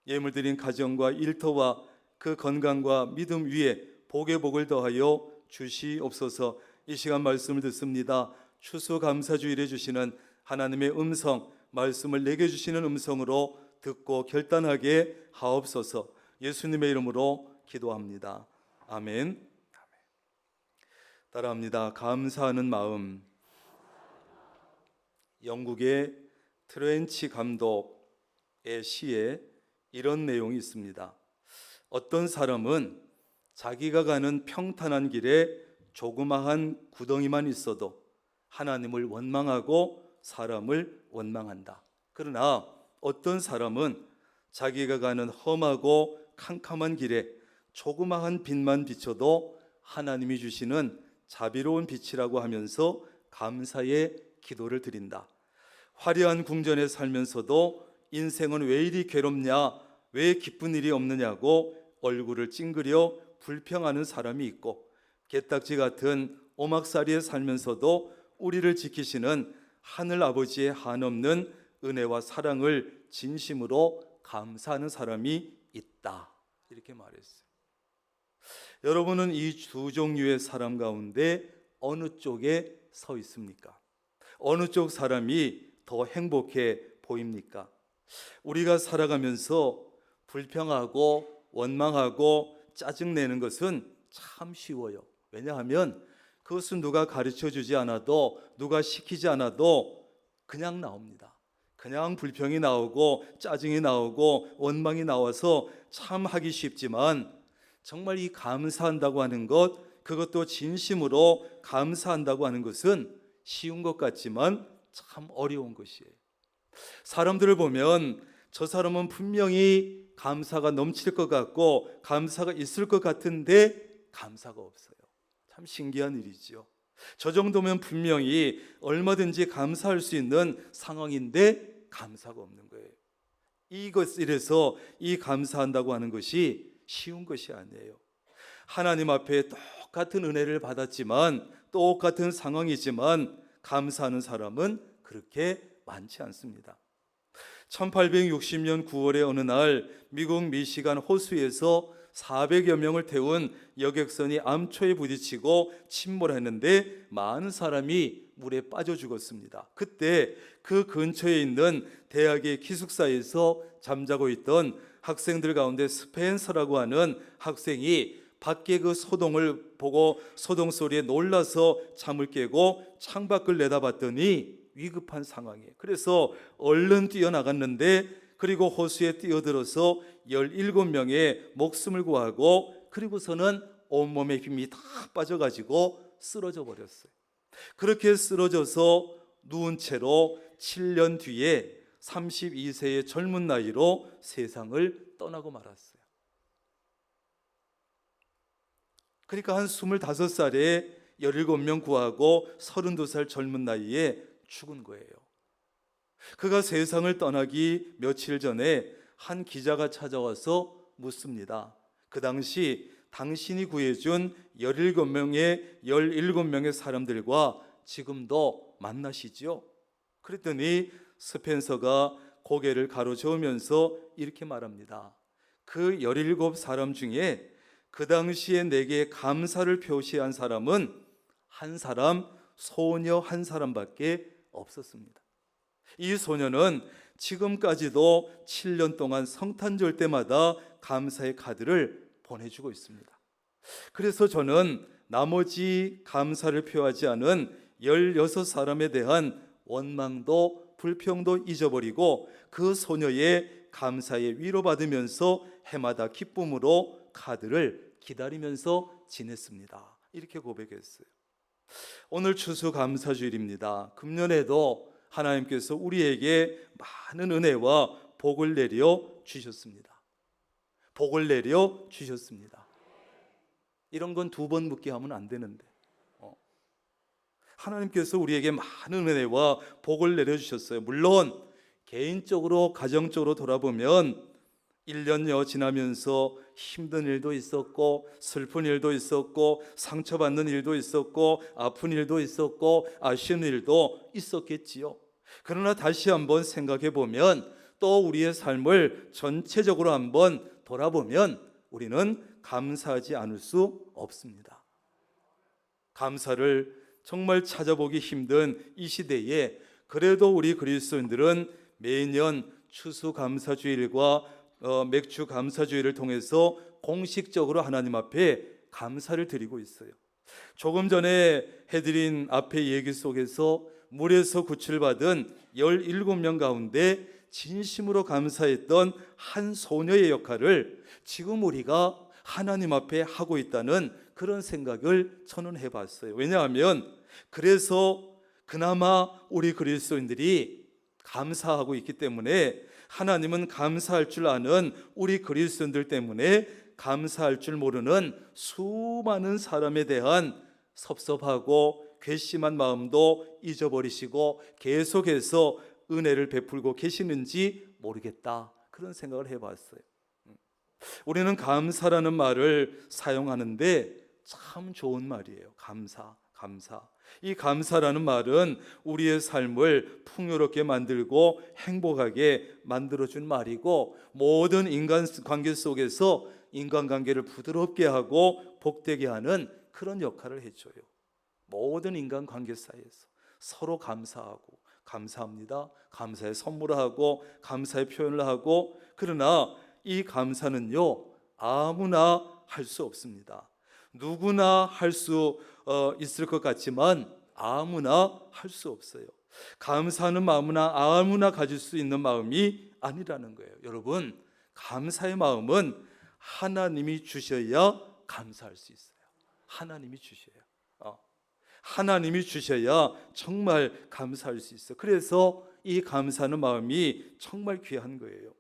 예물 드린 가정과 일터와 그 건강과 믿음 위에 복의 복을 더하여 주시옵소서. 이 시간 말씀을 듣습니다. 추수감사주일에 주시는 하나님의 음성 말씀을 내게 주시는 음성으로 듣고 결단하게 하옵소서. 예수님의 이름으로 기도합니다. 아멘. 따라합니다. 감사하는 마음. 영국의 트렌치 감독의 시에 이런 내용이 있습니다. 어떤 사람은 자기가 가는 평탄한 길에 조그마한 구덩이만 있어도 하나님을 원망하고 사람을 원망한다. 그러나 어떤 사람은 자기가 가는 험하고 캄캄한 길에 조그마한 빛만 비춰도 하나님이 주시는 자비로운 빛이라고 하면서 감사의 기도를 드린다. 화려한 궁전에 살면서도 인생은 왜 이리 괴롭냐, 왜 기쁜 일이 없느냐고 얼굴을 찡그려 불평하는 사람이 있고, 게딱지 같은 오막살이에 살면서도 우리를 지키시는 하늘 아버지의 한없는 은혜와 사랑을 진심으로 감사하는 사람이 있다. 이렇게 말했어요. 여러분은 이 두 종류의 사람 가운데 어느 쪽에 서 있습니까? 어느 쪽 사람이 더 행복해 보입니까? 우리가 살아가면서 불평하고 원망하고 짜증내는 것은 참 쉬워요. 왜냐하면 그것은 누가 가르쳐 주지 않아도 누가 시키지 않아도 그냥 나옵니다. 그냥 불평이 나오고 짜증이 나오고 원망이 나와서 참 하기 쉽지만 정말 이 감사한다고 하는 것, 그것도 진심으로 감사한다고 하는 것은 쉬운 것 같지만 참 어려운 것이에요. 사람들을 보면 저 사람은 분명히 감사가 넘칠 것 같고 감사가 있을 것 같은데 감사가 없어요. 참 신기한 일이죠. 저 정도면 분명히 얼마든지 감사할 수 있는 상황인데 감사가 없는 거예요. 이래서 이 감사한다고 하는 것이 쉬운 것이 아니에요. 하나님 앞에 똑같은 은혜를 받았지만 똑같은 상황이지만 감사하는 사람은 그렇게 많지 않습니다. 1860년 9월의 어느 날 미국 미시간 호수에서 400여 명을 태운 여객선이 암초에 부딪히고 침몰했는데 많은 사람이 물에 빠져 죽었습니다. 그때 그 근처에 있는 대학의 기숙사에서 잠자고 있던 학생들 가운데 스펜서라고 하는 학생이 밖에 그 소동을 보고 소동 소리에 놀라서 잠을 깨고 창밖을 내다봤더니 위급한 상황이에요. 그래서 얼른 뛰어나갔는데, 그리고 호수에 뛰어들어서 17명의 목숨을 구하고, 그리고서는 온몸에 힘이 다 빠져가지고 쓰러져 버렸어요. 그렇게 쓰러져서 누운 채로 7년 뒤에 32세의 젊은 나이로 세상을 떠나고 말았어요. 그러니까 한 25살에 17명 구하고 32살 젊은 나이에 죽은 거예요. 그가 세상을 떠나기 며칠 전에 한 기자가 찾아와서 묻습니다. 그 당시 당신이 구해준 17명의 사람들과 지금도 만나시죠? 그랬더니 스펜서가 고개를 가로저으면서 이렇게 말합니다. 그 17사람 중에 그 당시에 내게 감사를 표시한 사람은 한 사람, 소녀 한 사람밖에 없었습니다. 이 소녀는 지금까지도 7년 동안 성탄절 때마다 감사의 카드를 보내주고 있습니다. 그래서 저는 나머지 감사를 표하지 않은 16사람에 대한 원망도 불평도 잊어버리고 그 소녀의 감사에 위로받으면서 해마다 기쁨으로 카드를 기다리면서 지냈습니다. 이렇게 고백했어요. 오늘 추수감사주일입니다. 금년에도 하나님께서 우리에게 많은 은혜와 복을 내려 주셨습니다. 복을 내려 주셨습니다. 이런 건 2번 묻게 하면 안 되는데, 하나님께서 우리에게 많은 은혜와 복을 내려 주셨어요. 물론 개인적으로 가정적으로 돌아보면 1년여 지나면서 힘든 일도 있었고, 슬픈 일도 있었고, 상처받는 일도 있었고, 아픈 일도 있었고, 아쉬운 일도 있었겠지요. 그러나 다시 한번 생각해 보면, 또 우리의 삶을 전체적으로 한번 돌아보면 우리는 감사하지 않을 수 없습니다. 감사를 정말 찾아보기 힘든 이 시대에 그래도 우리 그리스도인들은 매년 추수감사주일과 맥주감사주일을 통해서 공식적으로 하나님 앞에 감사를 드리고 있어요. 조금 전에 해드린 앞의 얘기 속에서 물에서 구출받은 17명 가운데 진심으로 감사했던 한 소녀의 역할을 지금 우리가 하나님 앞에 하고 있다는 그런 생각을 저는 해봤어요. 왜냐하면 그래서 그나마 우리 그리스도인들이 감사하고 있기 때문에, 하나님은 감사할 줄 아는 우리 그리스도인들 때문에 감사할 줄 모르는 수많은 사람에 대한 섭섭하고 괘씸한 마음도 잊어버리시고 계속해서 은혜를 베풀고 계시는지 모르겠다, 그런 생각을 해봤어요. 우리는 감사라는 말을 사용하는데 참 좋은 말이에요. 감사. 이 감사라는 말은 우리의 삶을 풍요롭게 만들고 행복하게 만들어준 말이고, 모든 인간관계 속에서 인간관계를 부드럽게 하고 복되게 하는 그런 역할을 해줘요. 모든 인간관계 사이에서 서로 감사하고, 감사합니다, 감사의 선물을 하고, 감사의 표현을 하고. 그러나 이 감사는요, 아무나 할 수 없습니다. 누구나 할 수 있을 것 같지만 아무나 할 수 없어요. 감사하는 마음은 아무나 가질 수 있는 마음이 아니라는 거예요. 여러분, 감사의 마음은 하나님이 주셔야 감사할 수 있어요. 하나님이 주셔야 정말 감사할 수 있어요. 그래서 이 감사하는 마음이 정말 귀한 거예요.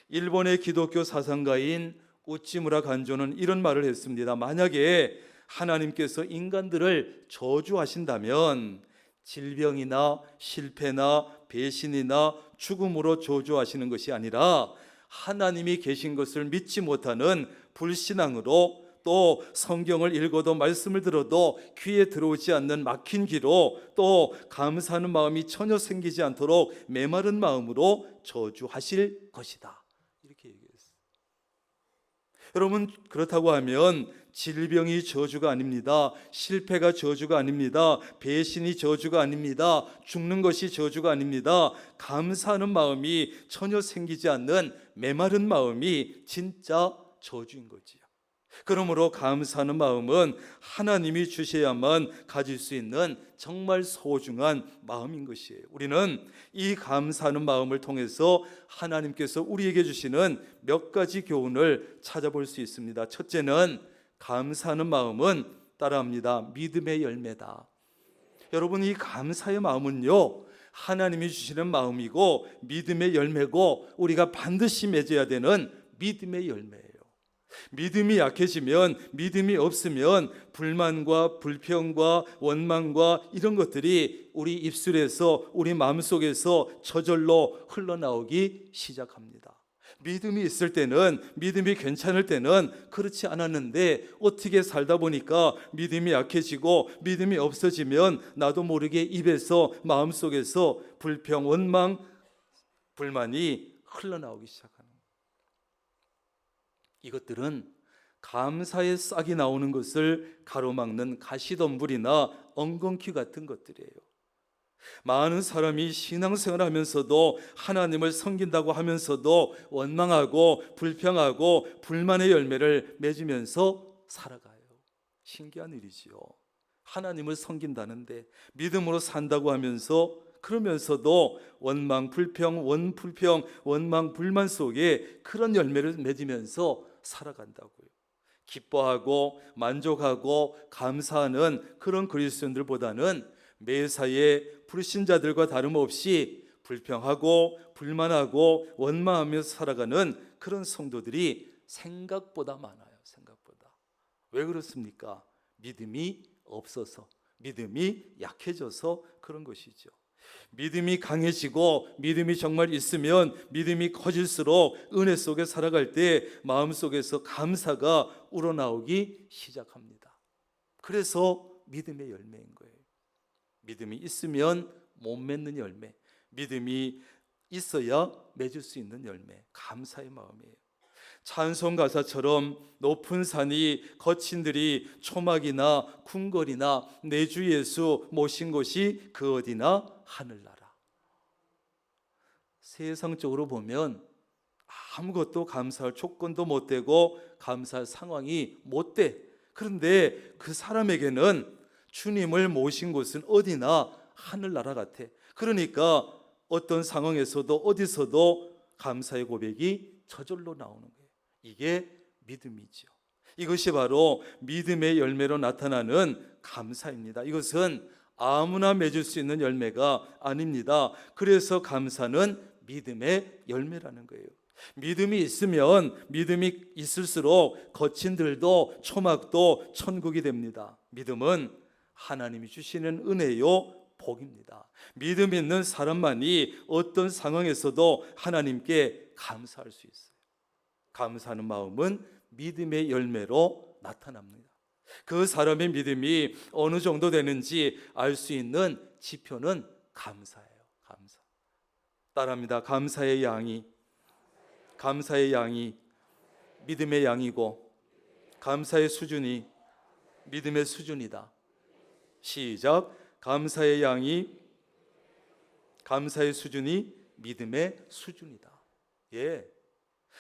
일본의 기독교 사상가인 우찌무라 간조는 이런 말을 했습니다. 만약에 하나님께서 인간들을 저주하신다면 질병이나 실패나 배신이나 죽음으로 저주하시는 것이 아니라 하나님이 계신 것을 믿지 못하는 불신앙으로, 또 성경을 읽어도 말씀을 들어도 귀에 들어오지 않는 막힌 귀로, 또 감사하는 마음이 전혀 생기지 않도록 메마른 마음으로 저주하실 것이다, 이렇게 얘기했어요. 여러분, 그렇다고 하면 질병이 저주가 아닙니다. 실패가 저주가 아닙니다. 배신이 저주가 아닙니다. 죽는 것이 저주가 아닙니다. 감사하는 마음이 전혀 생기지 않는 메마른 마음이 진짜 저주인 거지요. 그러므로 감사하는 마음은 하나님이 주셔야만 가질 수 있는 정말 소중한 마음인 것이에요. 우리는 이 감사하는 마음을 통해서 하나님께서 우리에게 주시는 몇 가지 교훈을 찾아볼 수 있습니다. 첫째는 감사하는 마음은 따라합니다. 믿음의 열매다. 여러분, 이 감사의 마음은요, 하나님이 주시는 마음이고 믿음의 열매고 우리가 반드시 맺어야 되는 믿음의 열매예요. 믿음이 약해지면, 믿음이 없으면 불만과 불평과 원망과 이런 것들이 우리 입술에서, 우리 마음속에서 저절로 흘러나오기 시작합니다. 믿음이 있을 때는, 믿음이 괜찮을 때는 그렇지 않았는데 어떻게 살다 보니까 믿음이 약해지고 믿음이 없어지면 나도 모르게 입에서, 마음속에서 불평, 원망, 불만이 흘러나오기 시작합니다. 이것들은 감사의 싹이 나오는 것을 가로막는 가시덤불이나 엉겅퀴 같은 것들이에요. 많은 사람이 신앙생활을 하면서도, 하나님을 섬긴다고 하면서도 원망하고 불평하고 불만의 열매를 맺으면서 살아가요. 신기한 일이지요. 하나님을 섬긴다는데, 믿음으로 산다고 하면서, 그러면서도 원망, 불평, 원망, 불만 속에 그런 열매를 맺으면서 살아간다고요. 기뻐하고 만족하고 감사하는 그런 그리스도인들보다는 매사에 불신자들과 다름없이 불평하고 불만하고 원망하면서 살아가는 그런 성도들이 생각보다 많아요. 생각보다. 왜 그렇습니까? 믿음이 없어서, 믿음이 약해져서 그런 것이죠. 믿음이 강해지고 믿음이 정말 있으면 믿음이 커질수록 은혜 속에 살아갈 때 마음속에서 감사가 우러나오기 시작합니다. 그래서 믿음의 열매인 거예요. 믿음이 있으면 못 맺는 열매, 믿음이 있어야 맺을 수 있는 열매, 감사의 마음이에요. 찬송 가사처럼 높은 산이 거친들이 초막이나 궁궐이나 내 주 예수 모신 곳이 그 어디나 하늘나라. 세상적으로 보면 아무것도 감사할 조건도 못 되고 감사할 상황이 못 돼. 그런데 그 사람에게는 주님을 모신 곳은 어디나 하늘나라 같아. 그러니까 어떤 상황에서도 어디서도 감사의 고백이 저절로 나오는 거예요. 이게 믿음이죠. 이것이 바로 믿음의 열매로 나타나는 감사입니다. 이것은 아무나 맺을 수 있는 열매가 아닙니다. 그래서 감사는 믿음의 열매라는 거예요. 믿음이 있으면, 믿음이 있을수록 거친들도 초막도 천국이 됩니다. 믿음은 하나님이 주시는 은혜요, 복입니다. 믿음 있는 사람만이 어떤 상황에서도 하나님께 감사할 수 있어요. 감사하는 마음은 믿음의 열매로 나타납니다. 그 사람의 믿음이 어느 정도 되는지 알 수 있는 지표는 감사예요. 감사. 따라합니다. 감사의 양이 믿음의 양이고 감사의 수준이 믿음의 수준이다. 시작. 감사의 수준이 믿음의 수준이다. 예.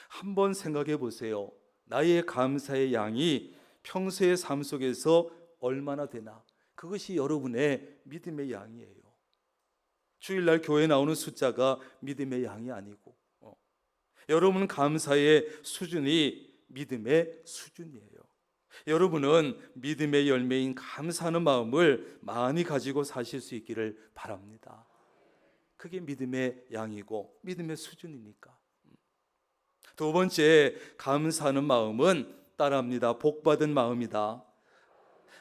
한번 생각해 보세요. 나의 감사의 양이 평소의 삶 속에서 얼마나 되나? 그것이 여러분의 믿음의 양이에요. 주일날 교회에 나오는 숫자가 믿음의 양이 아니고, 여러분 감사의 수준이 믿음의 수준이에요. 여러분은 믿음의 열매인 감사하는 마음을 많이 가지고 사실 수 있기를 바랍니다. 그게 믿음의 양이고 믿음의 수준이니까. 두 번째, 감사하는 마음은 따라합니다. 복받은 마음이다.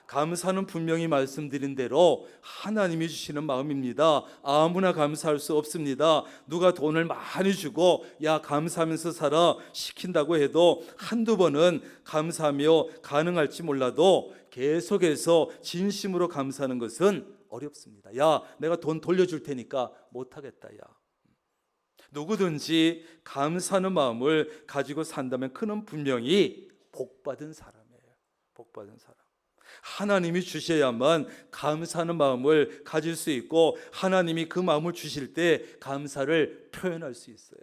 감사는 분명히 말씀드린 대로 하나님이 주시는 마음입니다. 아무나 감사할 수 없습니다. 누가 돈을 많이 주고 야 감사하면서 살아 시킨다고 해도 한두 번은 감사하며 가능할지 몰라도 계속해서 진심으로 감사하는 것은 어렵습니다. 야 내가 돈 돌려줄 테니까 못하겠다. 야 누구든지 감사하는 마음을 가지고 산다면 그는 분명히 복받은 사람이에요. 복받은 사람. 하나님이 주셔야만 감사하는 마음을 가질 수 있고, 하나님이 그 마음을 주실 때 감사를 표현할 수 있어요.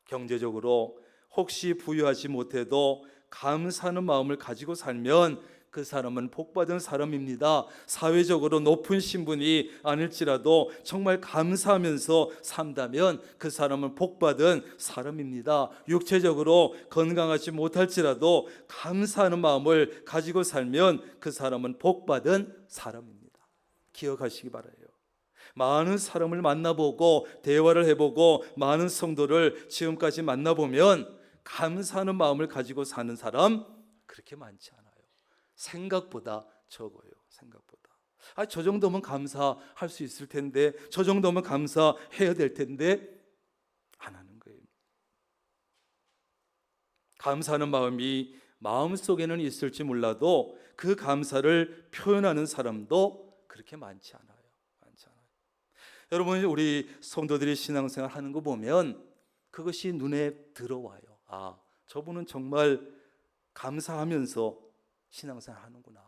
경제적으로 혹시 부유하지 못해도 감사하는 마음을 가지고 살면 그 사람은 복받은 사람입니다. 사회적으로 높은 신분이 아닐지라도 정말 감사하면서 산다면 그 사람은 복받은 사람입니다. 육체적으로 건강하지 못할지라도 감사하는 마음을 가지고 살면 그 사람은 복받은 사람입니다. 기억하시기 바라요. 많은 사람을 만나보고 대화를 해보고 많은 성도를 지금까지 만나보면 감사하는 마음을 가지고 사는 사람 그렇게 많지 않아요. 생각보다 적어요. 생각보다. 저 정도면 감사할 수 있을 텐데, 저 정도면 감사해야 될 텐데 안 하는 거예요. 감사하는 마음이 마음속에는 있을지 몰라도 그 감사를 표현하는 사람도 그렇게 많지 않아요. 여러분, 우리 성도들이 신앙생활 하는 거 보면 그것이 눈에 들어와요. 저분은 정말 감사하면서 신앙생활 하는구나.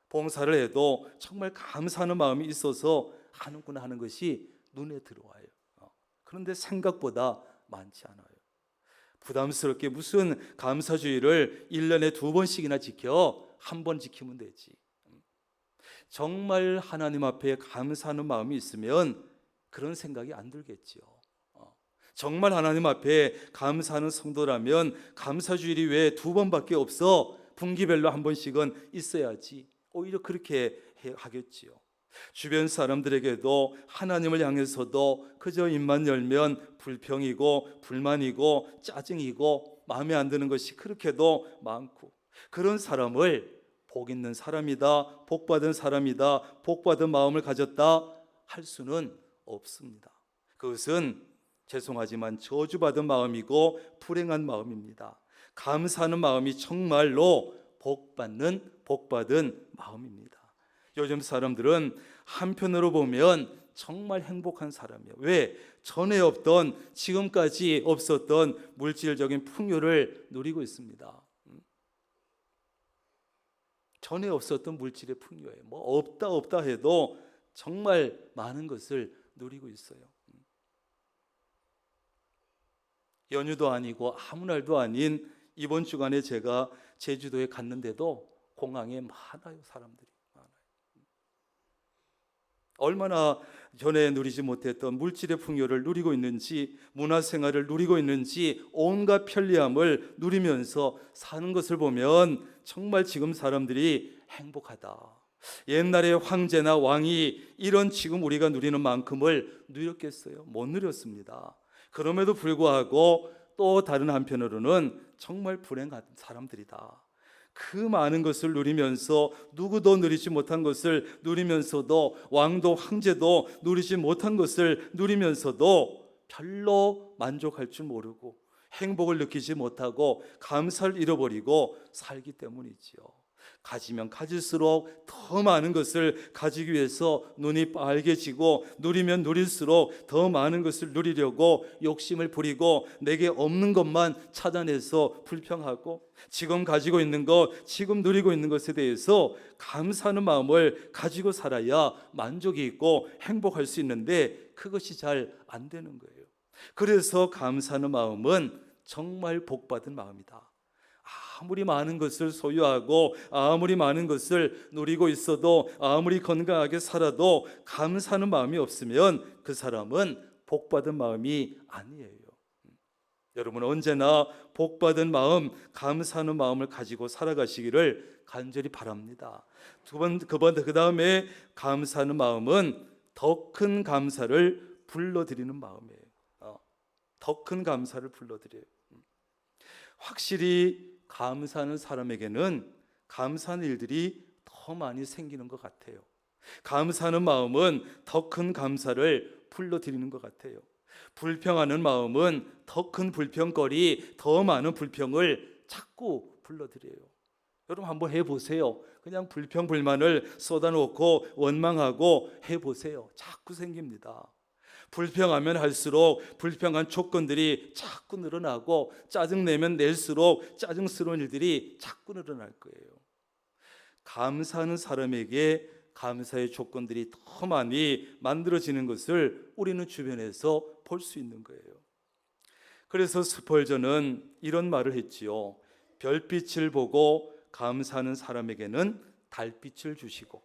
봉사를 해도 정말 감사하는 마음이 있어서 하는구나 하는 것이 눈에 들어와요. 그런데 생각보다 많지 않아요. 부담스럽게 무슨 감사주의를 1년에 2번씩이나 지켜, 한 번 지키면 되지. 정말 하나님 앞에 감사하는 마음이 있으면 그런 생각이 안 들겠지요. 정말 하나님 앞에 감사하는 성도라면 감사주일이 왜 2번밖에 없어? 분기별로 한 번씩은 있어야지. 오히려 그렇게 하겠지요. 주변 사람들에게도 하나님을 향해서도 그저 입만 열면 불평이고 불만이고 짜증이고 마음에 안 드는 것이 그렇게도 많고, 그런 사람을 복 있는 사람이다, 복받은 사람이다, 복받은 마음을 가졌다 할 수는 없습니다. 그것은 죄송하지만 저주받은 마음이고 불행한 마음입니다. 감사하는 마음이 정말로 복받은 마음입니다. 요즘 사람들은 한편으로 보면 정말 행복한 사람이에요. 왜? 전에 없던, 지금까지 없었던 물질적인 풍요를 누리고 있습니다. 전에 없었던 물질의 풍요예요. 뭐 없다 해도 정말 많은 것을 누리고 있어요. 연휴도 아니고 아무 날도 아닌 이번 주간에 제가 제주도에 갔는데도 공항에 많아요. 사람들이 많아요. 얼마나 전에 누리지 못했던 물질의 풍요를 누리고 있는지, 문화생활을 누리고 있는지, 온갖 편리함을 누리면서 사는 것을 보면 정말 지금 사람들이 행복하다. 옛날에 황제나 왕이 이런 지금 우리가 누리는 만큼을 누렸겠어요? 못 누렸습니다. 그럼에도 불구하고 또 다른 한편으로는 정말 불행한 사람들이다. 그 많은 것을 누리면서, 누구도 누리지 못한 것을 누리면서도, 왕도 황제도 누리지 못한 것을 누리면서도 별로 만족할 줄 모르고 행복을 느끼지 못하고 감사를 잃어버리고 살기 때문이지요. 가지면 가질수록 더 많은 것을 가지기 위해서 눈이 빨개지고, 누리면 누릴수록 더 많은 것을 누리려고 욕심을 부리고, 내게 없는 것만 찾아내서 불평하고, 지금 가지고 있는 것, 지금 누리고 있는 것에 대해서 감사하는 마음을 가지고 살아야 만족이 있고 행복할 수 있는데 그것이 잘 안 되는 거예요. 그래서 감사하는 마음은 정말 복받은 마음이다. 아무리 많은 것을 소유하고 아무리 많은 것을 누리고 있어도, 아무리 건강하게 살아도 감사하는 마음이 없으면 그 사람은 복받은 마음이 아니에요. 여러분, 언제나 복받은 마음, 감사하는 마음을 가지고 살아가시기를 간절히 바랍니다. 그 다음에 감사하는 마음은 더 큰 감사를 불러드리는 마음이에요. 더 큰 감사를 불러드려요. 확실히 감사하는 사람에게는 감사하는 일들이 더 많이 생기는 것 같아요. 감사하는 마음은 더 큰 감사를 불러드리는 것 같아요. 불평하는 마음은 더 큰 불평거리, 더 많은 불평을 자꾸 불러드려요. 여러분 한번 해보세요. 그냥 불평불만을 쏟아놓고 원망하고 해보세요. 자꾸 생깁니다. 불평하면 할수록 불평한 조건들이 자꾸 늘어나고 짜증내면 낼수록 짜증스러운 일들이 자꾸 늘어날 거예요. 감사하는 사람에게 감사의 조건들이 더 많이 만들어지는 것을 우리는 주변에서 볼 수 있는 거예요. 그래서 스펄전은 이런 말을 했지요. 별빛을 보고 감사하는 사람에게는 달빛을 주시고,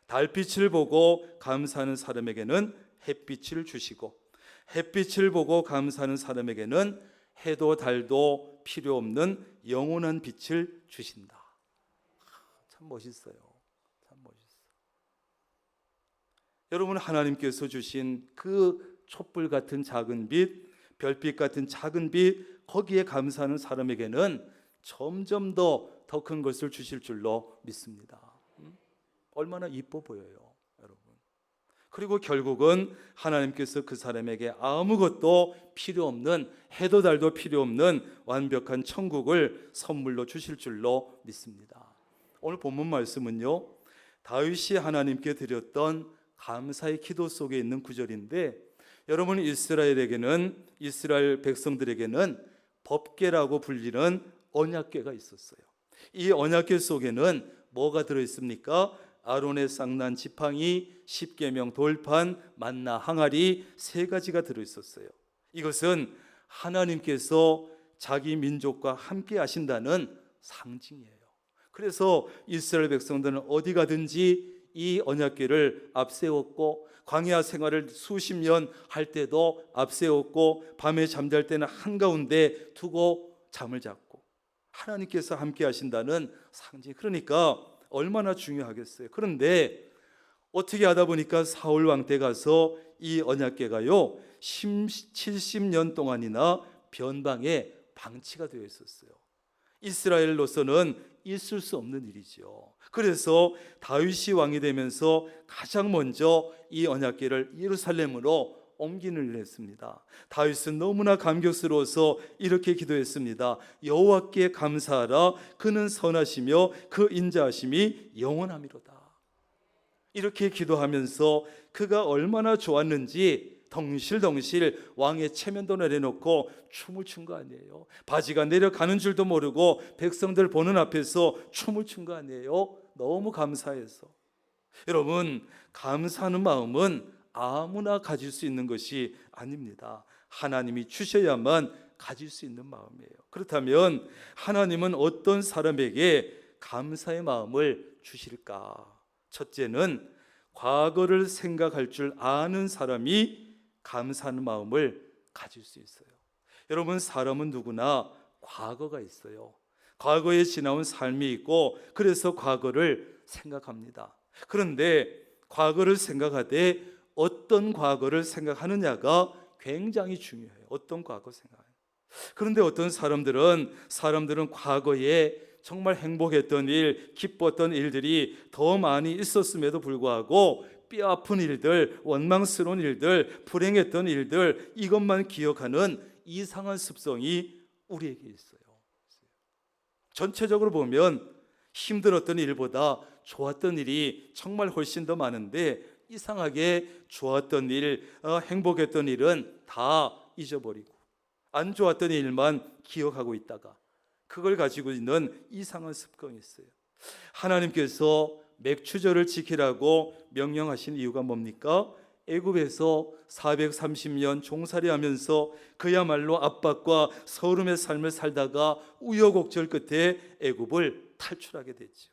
달빛을 보고 감사하는 사람에게는 햇빛을 주시고, 햇빛을 보고 감사하는 사람에게는 해도 달도 필요 없는 영원한 빛을 주신다. 참 멋있어요. 참 멋있어요. 여러분, 하나님께서 주신 그 촛불 같은 작은 빛, 별빛 같은 작은 빛, 거기에 감사하는 사람에게는 점점 더 큰 것을 주실 줄로 믿습니다. 얼마나 이뻐 보여요, 여러분. 그리고 결국은 하나님께서 그 사람에게 아무것도 필요 없는, 해도 달도 필요 없는 완벽한 천국을 선물로 주실 줄로 믿습니다. 오늘 본문 말씀은요, 다윗이 하나님께 드렸던 감사의 기도 속에 있는 구절인데, 여러분, 이스라엘 백성들에게는 법궤라고 불리는 언약궤가 있었어요. 이 언약궤 속에는 뭐가 들어있습니까? 아론의 쌍난 지팡이, 십계명 돌판, 만나 항아리 3가지가 들어있었어요. 이것은 하나님께서 자기 민족과 함께 하신다는 상징이에요. 그래서 이스라엘 백성들은 어디 가든지 이 언약궤를 앞세웠고, 광야 생활을 수십 년 할 때도 앞세웠고, 밤에 잠잘 때는 한가운데 두고 잠을 잤고, 하나님께서 함께 하신다는 상징. 그러니까 얼마나 중요하겠어요. 그런데 어떻게 하다 보니까 사울 왕 때 가서 이 언약궤가요 70년 동안이나 변방에 방치가 되어 있었어요. 이스라엘로서는 있을 수 없는 일이죠. 그래서 다윗이 왕이 되면서 가장 먼저 이 언약궤를 예루살렘으로 옮기는 일을 했습니다. 다윗은 너무나 감격스러워서 이렇게 기도했습니다. 여호와께 감사하라. 그는 선하시며 그 인자하심이 영원함이로다. 이렇게 기도하면서 그가 얼마나 좋았는지 덩실덩실 왕의 체면도 내려놓고 춤을 춘 거 아니에요. 바지가 내려가는 줄도 모르고 백성들 보는 앞에서 춤을 춘 거 아니에요. 너무 감사해서. 여러분, 감사하는 마음은 아무나 가질 수 있는 것이 아닙니다. 하나님이 주셔야만 가질 수 있는 마음이에요. 그렇다면 하나님은 어떤 사람에게 감사의 마음을 주실까? 첫째는 과거를 생각할 줄 아는 사람이 감사하는 마음을 가질 수 있어요. 여러분, 사람은 누구나 과거가 있어요. 과거에 지나온 삶이 있고, 그래서 과거를 생각합니다. 그런데 과거를 생각하되 어떤 과거를 생각하느냐가 굉장히 중요해요. 어떤 과거 생각해요. 그런데 어떤 사람들은 과거에 정말 행복했던 일, 기뻤던 일들이 더 많이 있었음에도 불구하고 뼈아픈 일들, 원망스러운 일들, 불행했던 일들, 이것만 기억하는 이상한 습성이 우리에게 있어요. 전체적으로 보면 힘들었던 일보다 좋았던 일이 정말 훨씬 더 많은데, 이상하게 좋았던 일, 행복했던 일은 다 잊어버리고 안 좋았던 일만 기억하고 있다가 그걸 가지고 있는 이상한 습관이 있어요. 하나님께서 맥추절을 지키라고 명령하신 이유가 뭡니까? 애굽에서 430년 종살이하면서 그야말로 압박과 서름의 삶을 살다가 우여곡절 끝에 애굽을 탈출하게 됐죠.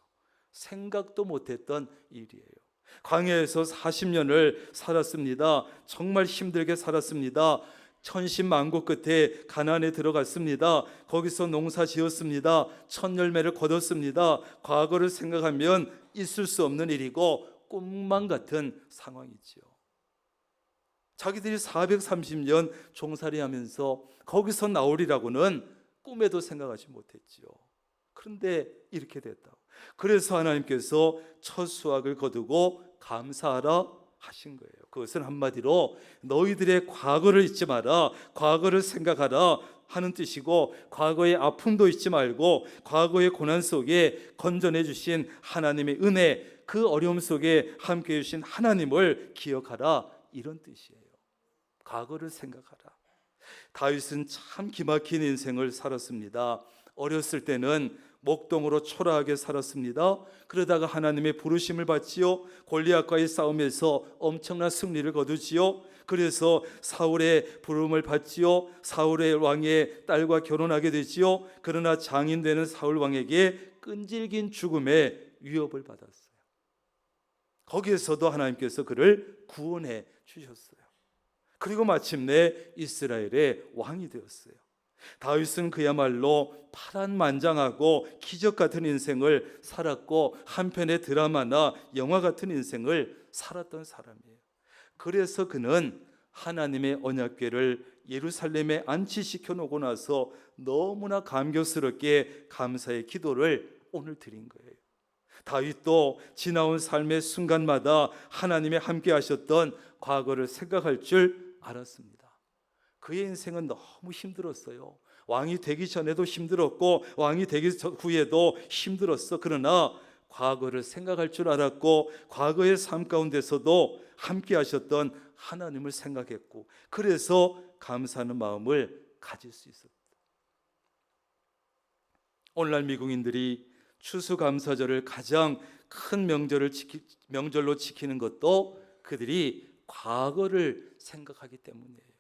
생각도 못했던 일이에요. 광야에서 40년을 살았습니다. 정말 힘들게 살았습니다. 천신만고 끝에 가나안에 들어갔습니다. 거기서 농사 지었습니다. 첫 열매를 거뒀습니다. 과거를 생각하면 있을 수 없는 일이고 꿈만 같은 상황이지요. 자기들이 430년 종살이하면서 거기서 나오리라고는 꿈에도 생각하지 못했지요. 그런데 이렇게 됐다고. 그래서 하나님께서 첫 수확을 거두고 감사하라 하신 거예요. 그것은 한마디로 너희들의 과거를 잊지 마라, 과거를 생각하라 하는 뜻이고, 과거의 아픔도 잊지 말고 과거의 고난 속에 건져내 주신 하나님의 은혜, 그 어려움 속에 함께해 주신 하나님을 기억하라, 이런 뜻이에요. 과거를 생각하라. 다윗은 참 기막힌 인생을 살았습니다. 어렸을 때는 목동으로 초라하게 살았습니다. 그러다가 하나님의 부르심을 받지요. 골리앗과의 싸움에서 엄청난 승리를 거두지요. 그래서 사울의 부름을 받지요. 사울의 왕의 딸과 결혼하게 되지요. 그러나 장인되는 사울 왕에게 끈질긴 죽음의 위협을 받았어요. 거기에서도 하나님께서 그를 구원해 주셨어요. 그리고 마침내 이스라엘의 왕이 되었어요. 다윗은 그야말로 파란만장하고 기적 같은 인생을 살았고 한편의 드라마나 영화 같은 인생을 살았던 사람이에요. 그래서 그는 하나님의 언약궤를 예루살렘에 안치시켜 놓고 나서 너무나 감격스럽게 감사의 기도를 오늘 드린 거예요. 다윗도 지나온 삶의 순간마다 하나님의 함께 하셨던 과거를 생각할 줄 알았습니다. 그의 인생은 너무 힘들었어요. 왕이 되기 전에도 힘들었고 왕이 되기 후에도 힘들었어. 그러나 과거를 생각할 줄 알았고 과거의 삶 가운데서도 함께 하셨던 하나님을 생각했고 그래서 감사하는 마음을 가질 수 있었다. 오늘날 미국인들이 추수감사절을 가장 큰 명절로 지키는 것도 그들이 과거를 생각하기 때문이에요.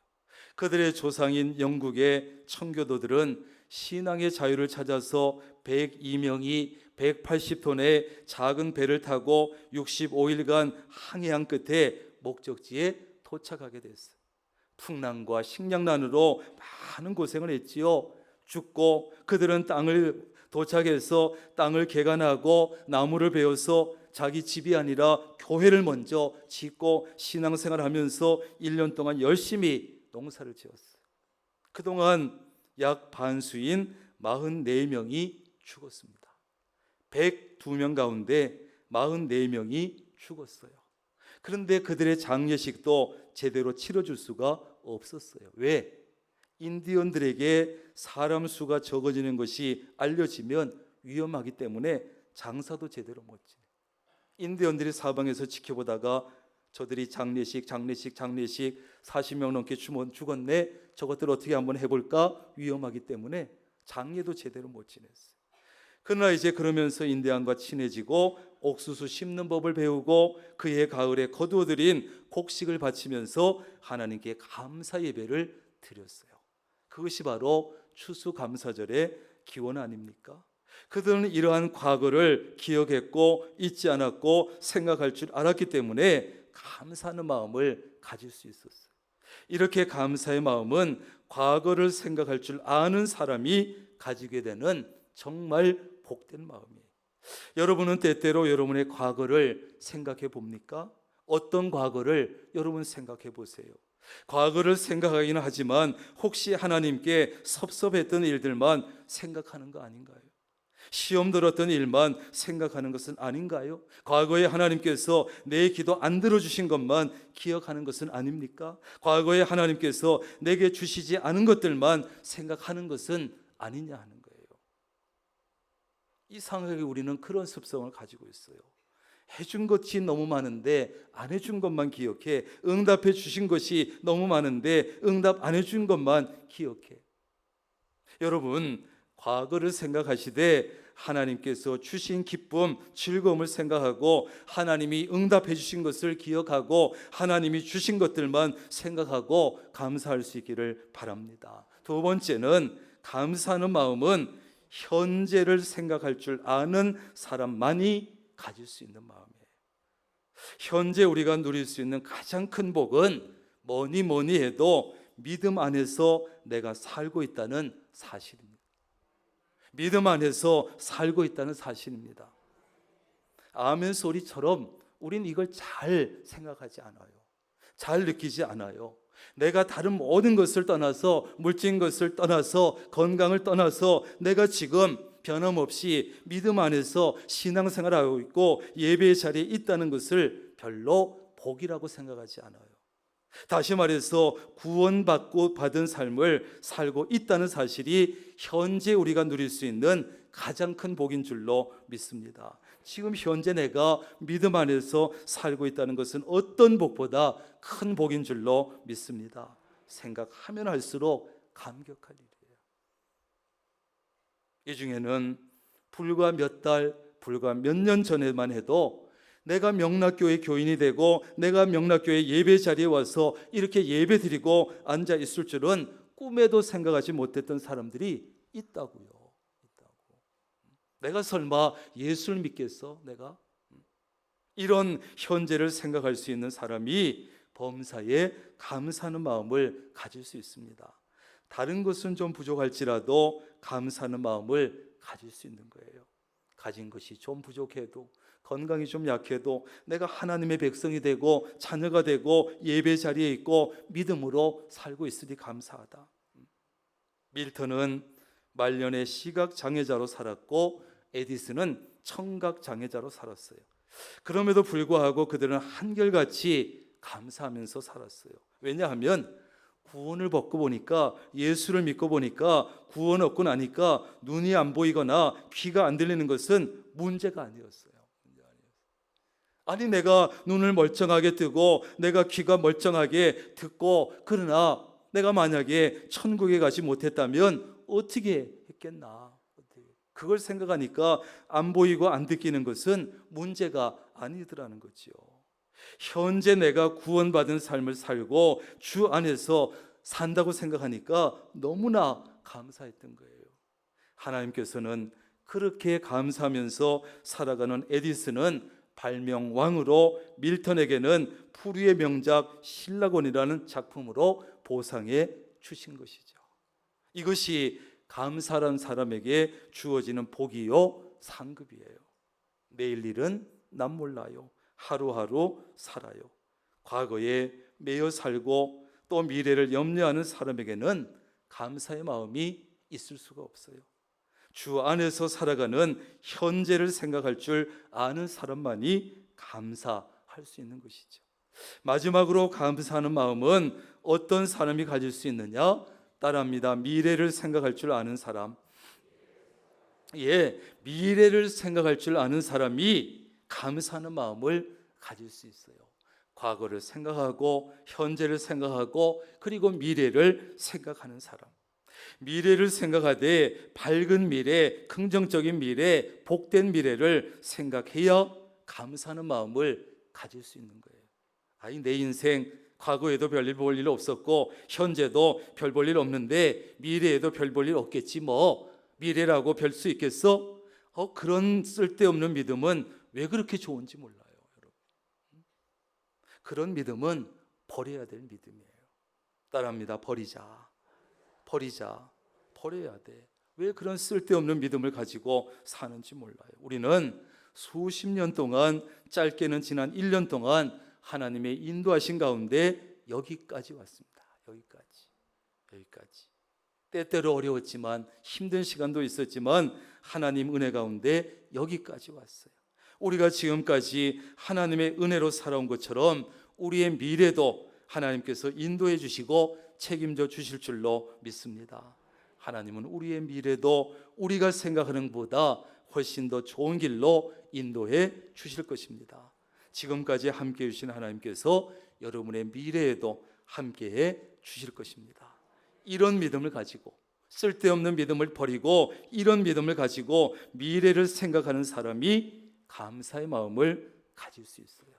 그들의 조상인 영국의 청교도들은 신앙의 자유를 찾아서 102명이 180톤의 작은 배를 타고 65일간 항해한 끝에 목적지에 도착하게 됐어요. 풍랑과 식량난으로 많은 고생을 했지요. 죽고 그들은 도착해서 땅을 개간하고 나무를 베어서 자기 집이 아니라 교회를 먼저 짓고 신앙생활을 하면서 1년 동안 열심히 농사를 지었어요. 그동안 약 반수인 44명이 죽었습니다. 102명 가운데 44명이 죽었어요. 그런데 그들의 장례식도 제대로 치러줄 수가 없었어요. 왜? 인디언들에게 사람 수가 적어지는 것이 알려지면 위험하기 때문에 장사도 제대로 못 지내요. 인디언들이 사방에서 지켜보다가 저들이 장례식 40명 넘게 죽었네. 저것들 어떻게 한번 해볼까? 위험하기 때문에 장례도 제대로 못 지냈어요. 그러나 이제 그러면서 인디안과 친해지고 옥수수 심는 법을 배우고 그해 가을에 거두어들인 곡식을 바치면서 하나님께 감사 예배를 드렸어요. 그것이 바로 추수감사절의 기원 아닙니까? 그들은 이러한 과거를 기억했고 잊지 않았고 생각할 줄 알았기 때문에 감사하는 마음을 가질 수 있었어요. 이렇게 감사의 마음은 과거를 생각할 줄 아는 사람이 가지게 되는 정말 복된 마음이에요. 여러분은 때때로 여러분의 과거를 생각해 봅니까? 어떤 과거를 여러분 생각해 보세요. 과거를 생각하기는 하지만 혹시 하나님께 섭섭했던 일들만 생각하는 거 아닌가요? 시험 들었던 일만 생각하는 것은 아닌가요? 과거에 하나님께서 내 기도 안 들어주신 것만 기억하는 것은 아닙니까? 과거에 하나님께서 내게 주시지 않은 것들만 생각하는 것은 아니냐 하는 거예요. 이상하게 우리는 그런 습성을 가지고 있어요. 해준 것이 너무 많은데 안 해준 것만 기억해. 응답해 주신 것이 너무 많은데 응답 안 해준 것만 기억해. 여러분, 과거를 생각하시되 하나님께서 주신 기쁨, 즐거움을 생각하고 하나님이 응답해 주신 것을 기억하고 하나님이 주신 것들만 생각하고 감사할 수 있기를 바랍니다. 두 번째는 감사하는 마음은 현재를 생각할 줄 아는 사람만이 가질 수 있는 마음이에요. 현재 우리가 누릴 수 있는 가장 큰 복은 뭐니 해도 믿음 안에서 내가 살고 있다는 사실입니다. 믿음 안에서 살고 있다는 사실입니다. 아멘 소리처럼 우린 이걸 잘 생각하지 않아요. 잘 느끼지 않아요. 내가 다른 모든 것을 떠나서 물질인 것을 떠나서 건강을 떠나서 내가 지금 변함없이 믿음 안에서 신앙생활하고 있고 예배의 자리에 있다는 것을 별로 복이라고 생각하지 않아요. 다시 말해서 구원받고 받은 삶을 살고 있다는 사실이 현재 우리가 누릴 수 있는 가장 큰 복인 줄로 믿습니다. 지금 현재 내가 믿음 안에서 살고 있다는 것은 어떤 복보다 큰 복인 줄로 믿습니다. 생각하면 할수록 감격할 일이에요. 이 중에는 불과 몇 달, 불과 몇 년 전에만 해도 내가 명락교회 교인이 되고 내가 명락교회 예배 자리에 와서 이렇게 예배 드리고 앉아 있을 줄은 꿈에도 생각하지 못했던 사람들이 있다고요. 내가 설마 예수를 믿겠어? 내가? 이런 현재를 생각할 수 있는 사람이 범사에 감사하는 마음을 가질 수 있습니다. 다른 것은 좀 부족할지라도 감사하는 마음을 가질 수 있는 거예요. 가진 것이 좀 부족해도, 건강이 좀 약해도 내가 하나님의 백성이 되고 자녀가 되고 예배 자리에 있고 믿음으로 살고 있으니 감사하다. 밀턴은 말년에 시각 장애자로 살았고 에디슨은 청각 장애자로 살았어요. 그럼에도 불구하고 그들은 한결같이 감사하면서 살았어요. 왜냐하면 구원을 받고 보니까, 예수를 믿고 보니까, 구원 얻고 나니까 눈이 안 보이거나 귀가 안 들리는 것은 문제가 아니었어요. 아니, 내가 눈을 멀쩡하게 뜨고 내가 귀가 멀쩡하게 듣고, 그러나 내가 만약에 천국에 가지 못했다면 어떻게 했겠나. 그걸 생각하니까 안 보이고 안 듣기는 것은 문제가 아니더라는 거죠. 현재 내가 구원받은 삶을 살고 주 안에서 산다고 생각하니까 너무나 감사했던 거예요. 하나님께서는 그렇게 감사하면서 살아가는 에디슨은 발명왕으로, 밀턴에게는 프루의 명작 신라곤이라는 작품으로 보상해 주신 것이죠. 이것이 감사한 사람에게 주어지는 복이요 상급이에요. 내일 일은 난 몰라요. 하루하루 살아요. 과거에 매여 살고 또 미래를 염려하는 사람에게는 감사의 마음이 있을 수가 없어요. 주 안에서 살아가는 현재를 생각할 줄 아는 사람만이 감사할 수 있는 것이죠. 마지막으로 감사하는 마음은 어떤 사람이 가질 수 있느냐? 따라합니다. 미래를 생각할 줄 아는 사람. 미래를 생각할 줄 아는 사람이 감사하는 마음을 가질 수 있어요. 과거를 생각하고 현재를 생각하고 그리고 미래를 생각하는 사람. 미래를 생각하되 밝은 미래, 긍정적인 미래, 복된 미래를 생각해야 감사하는 마음을 가질 수 있는 거예요. 아니, 내 인생 과거에도 별일 볼 일 없었고 현재도 별 볼 일 없는데 미래에도 별 볼 일 없겠지 뭐. 미래라고 별 수 있겠어? 그런 쓸데없는 믿음은 왜 그렇게 좋은지 몰라요, 여러분. 그런 믿음은 버려야 될 믿음이에요. 따라합니다. 버려야 돼. 왜 그런 쓸데없는 믿음을 가지고 사는지 몰라요. 우리는 수십 년 동안, 짧게는 지난 1년 동안 하나님의 인도하신 가운데 여기까지 왔습니다. 여기까지. 때때로 어려웠지만 힘든 시간도 있었지만 하나님 은혜 가운데 여기까지 왔어요. 우리가 지금까지 하나님의 은혜로 살아온 것처럼 우리의 미래도 하나님께서 인도해 주시고 책임져 주실 줄로 믿습니다. 하나님은 우리의 미래도 우리가 생각하는 것보다 훨씬 더 좋은 길로 인도해 주실 것입니다. 지금까지 함께해 주신 하나님께서 여러분의 미래에도 함께해 주실 것입니다. 이런 믿음을 가지고, 쓸데없는 믿음을 버리고 이런 믿음을 가지고 미래를 생각하는 사람이 감사의 마음을 가질 수 있어요.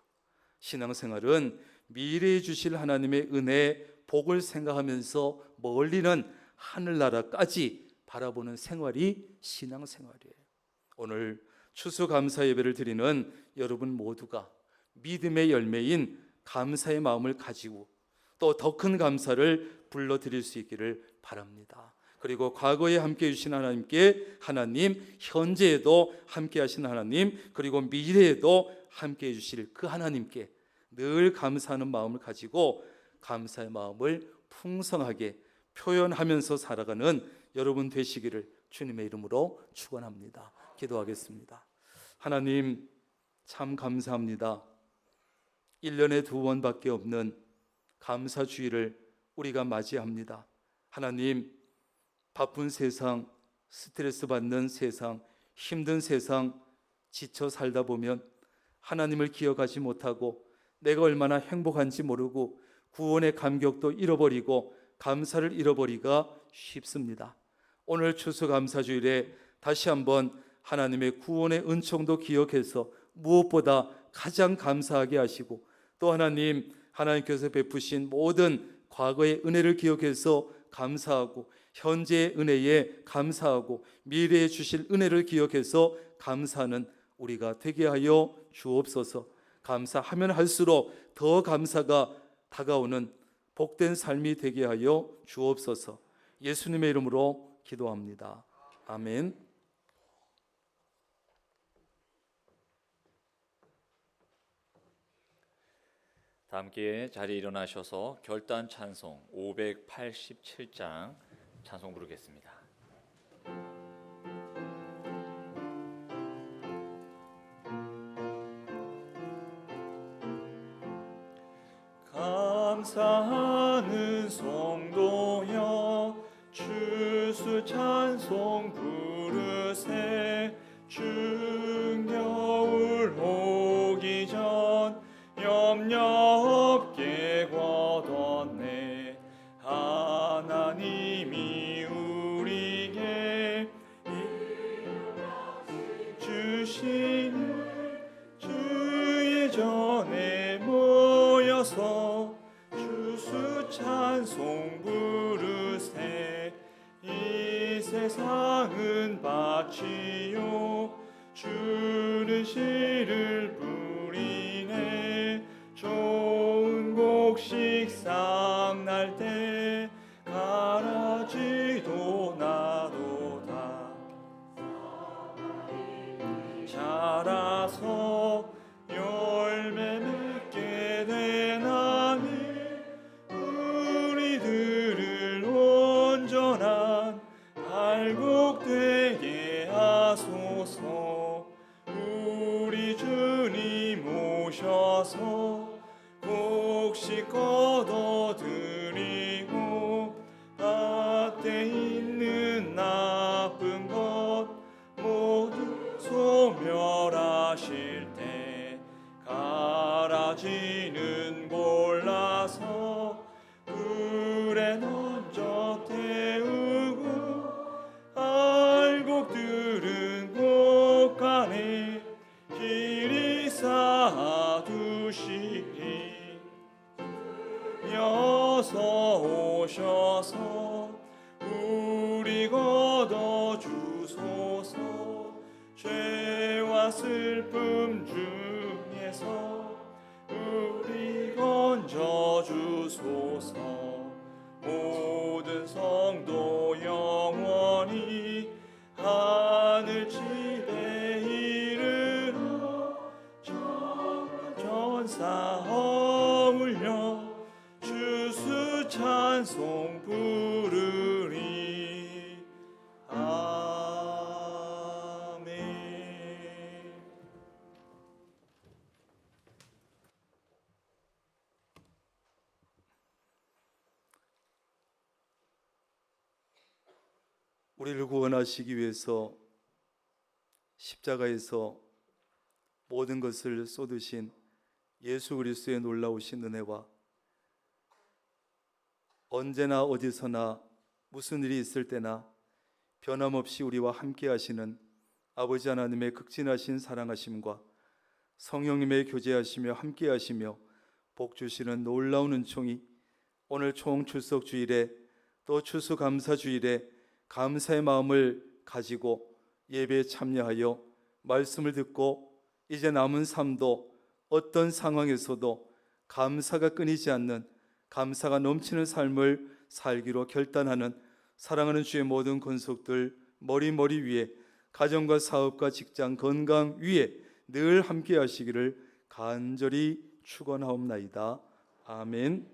신앙생활은 미래에 주실 하나님의 은혜, 복을 생각하면서 멀리는 하늘나라까지 바라보는 생활이 신앙생활이에요. 오늘 추수감사 예배를 드리는 여러분 모두가 믿음의 열매인 감사의 마음을 가지고 또 더 큰 감사를 불러드릴 수 있기를 바랍니다. 그리고 과거에 함께해 주신 하나님께, 하나님, 현재에도 함께 하신 하나님, 그리고 미래에도 함께해 주실 그 하나님께 늘 감사하는 마음을 가지고 감사의 마음을 풍성하게 표현하면서 살아가는 여러분 되시기를 주님의 이름으로 축원합니다. 기도하겠습니다. 하나님, 참 감사합니다. 1년에 2번밖에 없는 감사주의를 우리가 맞이합니다. 하나님, 바쁜 세상, 스트레스 받는 세상, 힘든 세상, 지쳐 살다 보면 하나님을 기억하지 못하고 내가 얼마나 행복한지 모르고 구원의 감격도 잃어버리고 감사를 잃어버리기가 쉽습니다. 오늘 추수감사주일에 다시 한번 하나님의 구원의 은총도 기억해서 무엇보다 가장 감사하게 하시고, 또 하나님께서 베푸신 모든 과거의 은혜를 기억해서 감사하고, 현재의 은혜에 감사하고, 미래에 주실 은혜를 기억해서 감사하는 우리가 되게 하여 주옵소서. 감사하면 할수록 더 감사가 다가오는 복된 삶이 되게 하여 주옵소서. 예수님의 이름으로 기도합니다. 아멘. 다 함께 자리에 일어나셔서 결단 찬송 587장 찬송 부르겠습니다. 감사하는 성도여 추수 찬송 부르세. 추운 겨울 오기 전 염려 없게 걷었네. 하나님이 우리에게 주시는 주의 전에 모여서 추수 찬송 부르세. 이 세상은 밭이요 주는 씨를 뿌리네. 좋은 곡식 싹날 때 가라지도 나도다. 자라서 열매 맺게 되나니 우리들을 온전한 발국 되게 하소서. 우리 주님 오셔서 곡식 걷어들이고 밭에 있는 나쁜 것 모두 소멸하실 때 가라지는 골라서 불에 던져 태우고 알곡들은 곳간에 길이 쌓아두시니 여서 오셔서 우리 걷어주소서. 죄와 슬픔 중에서 우리 건져주소서. 모든 성도 영원히 하늘 집에 이르러 전사 어울려 추수 찬송 부르리. 아멘. 우리를 구원하시기 위해서 십자가에서 모든 것을 쏟으신 예수 그리스도의 놀라우신 은혜와 언제나 어디서나 무슨 일이 있을 때나 변함없이 우리와 함께 하시는 아버지 하나님의 극진하신 사랑하심과 성령님의 교제하시며 함께 하시며 복 주시는 놀라운 은총이 오늘 총출석 주일에 또 추수감사 주일에 감사의 마음을 가지고 예배에 참여하여 말씀을 듣고 이제 남은 삶도 어떤 상황에서도 감사가 끊이지 않는, 감사가 넘치는 삶을 살기로 결단하는 사랑하는 주의 모든 권속들 머리 위에, 가정과 사업과 직장 건강 위에 늘 함께 하시기를 간절히 축원하옵나이다. 아멘.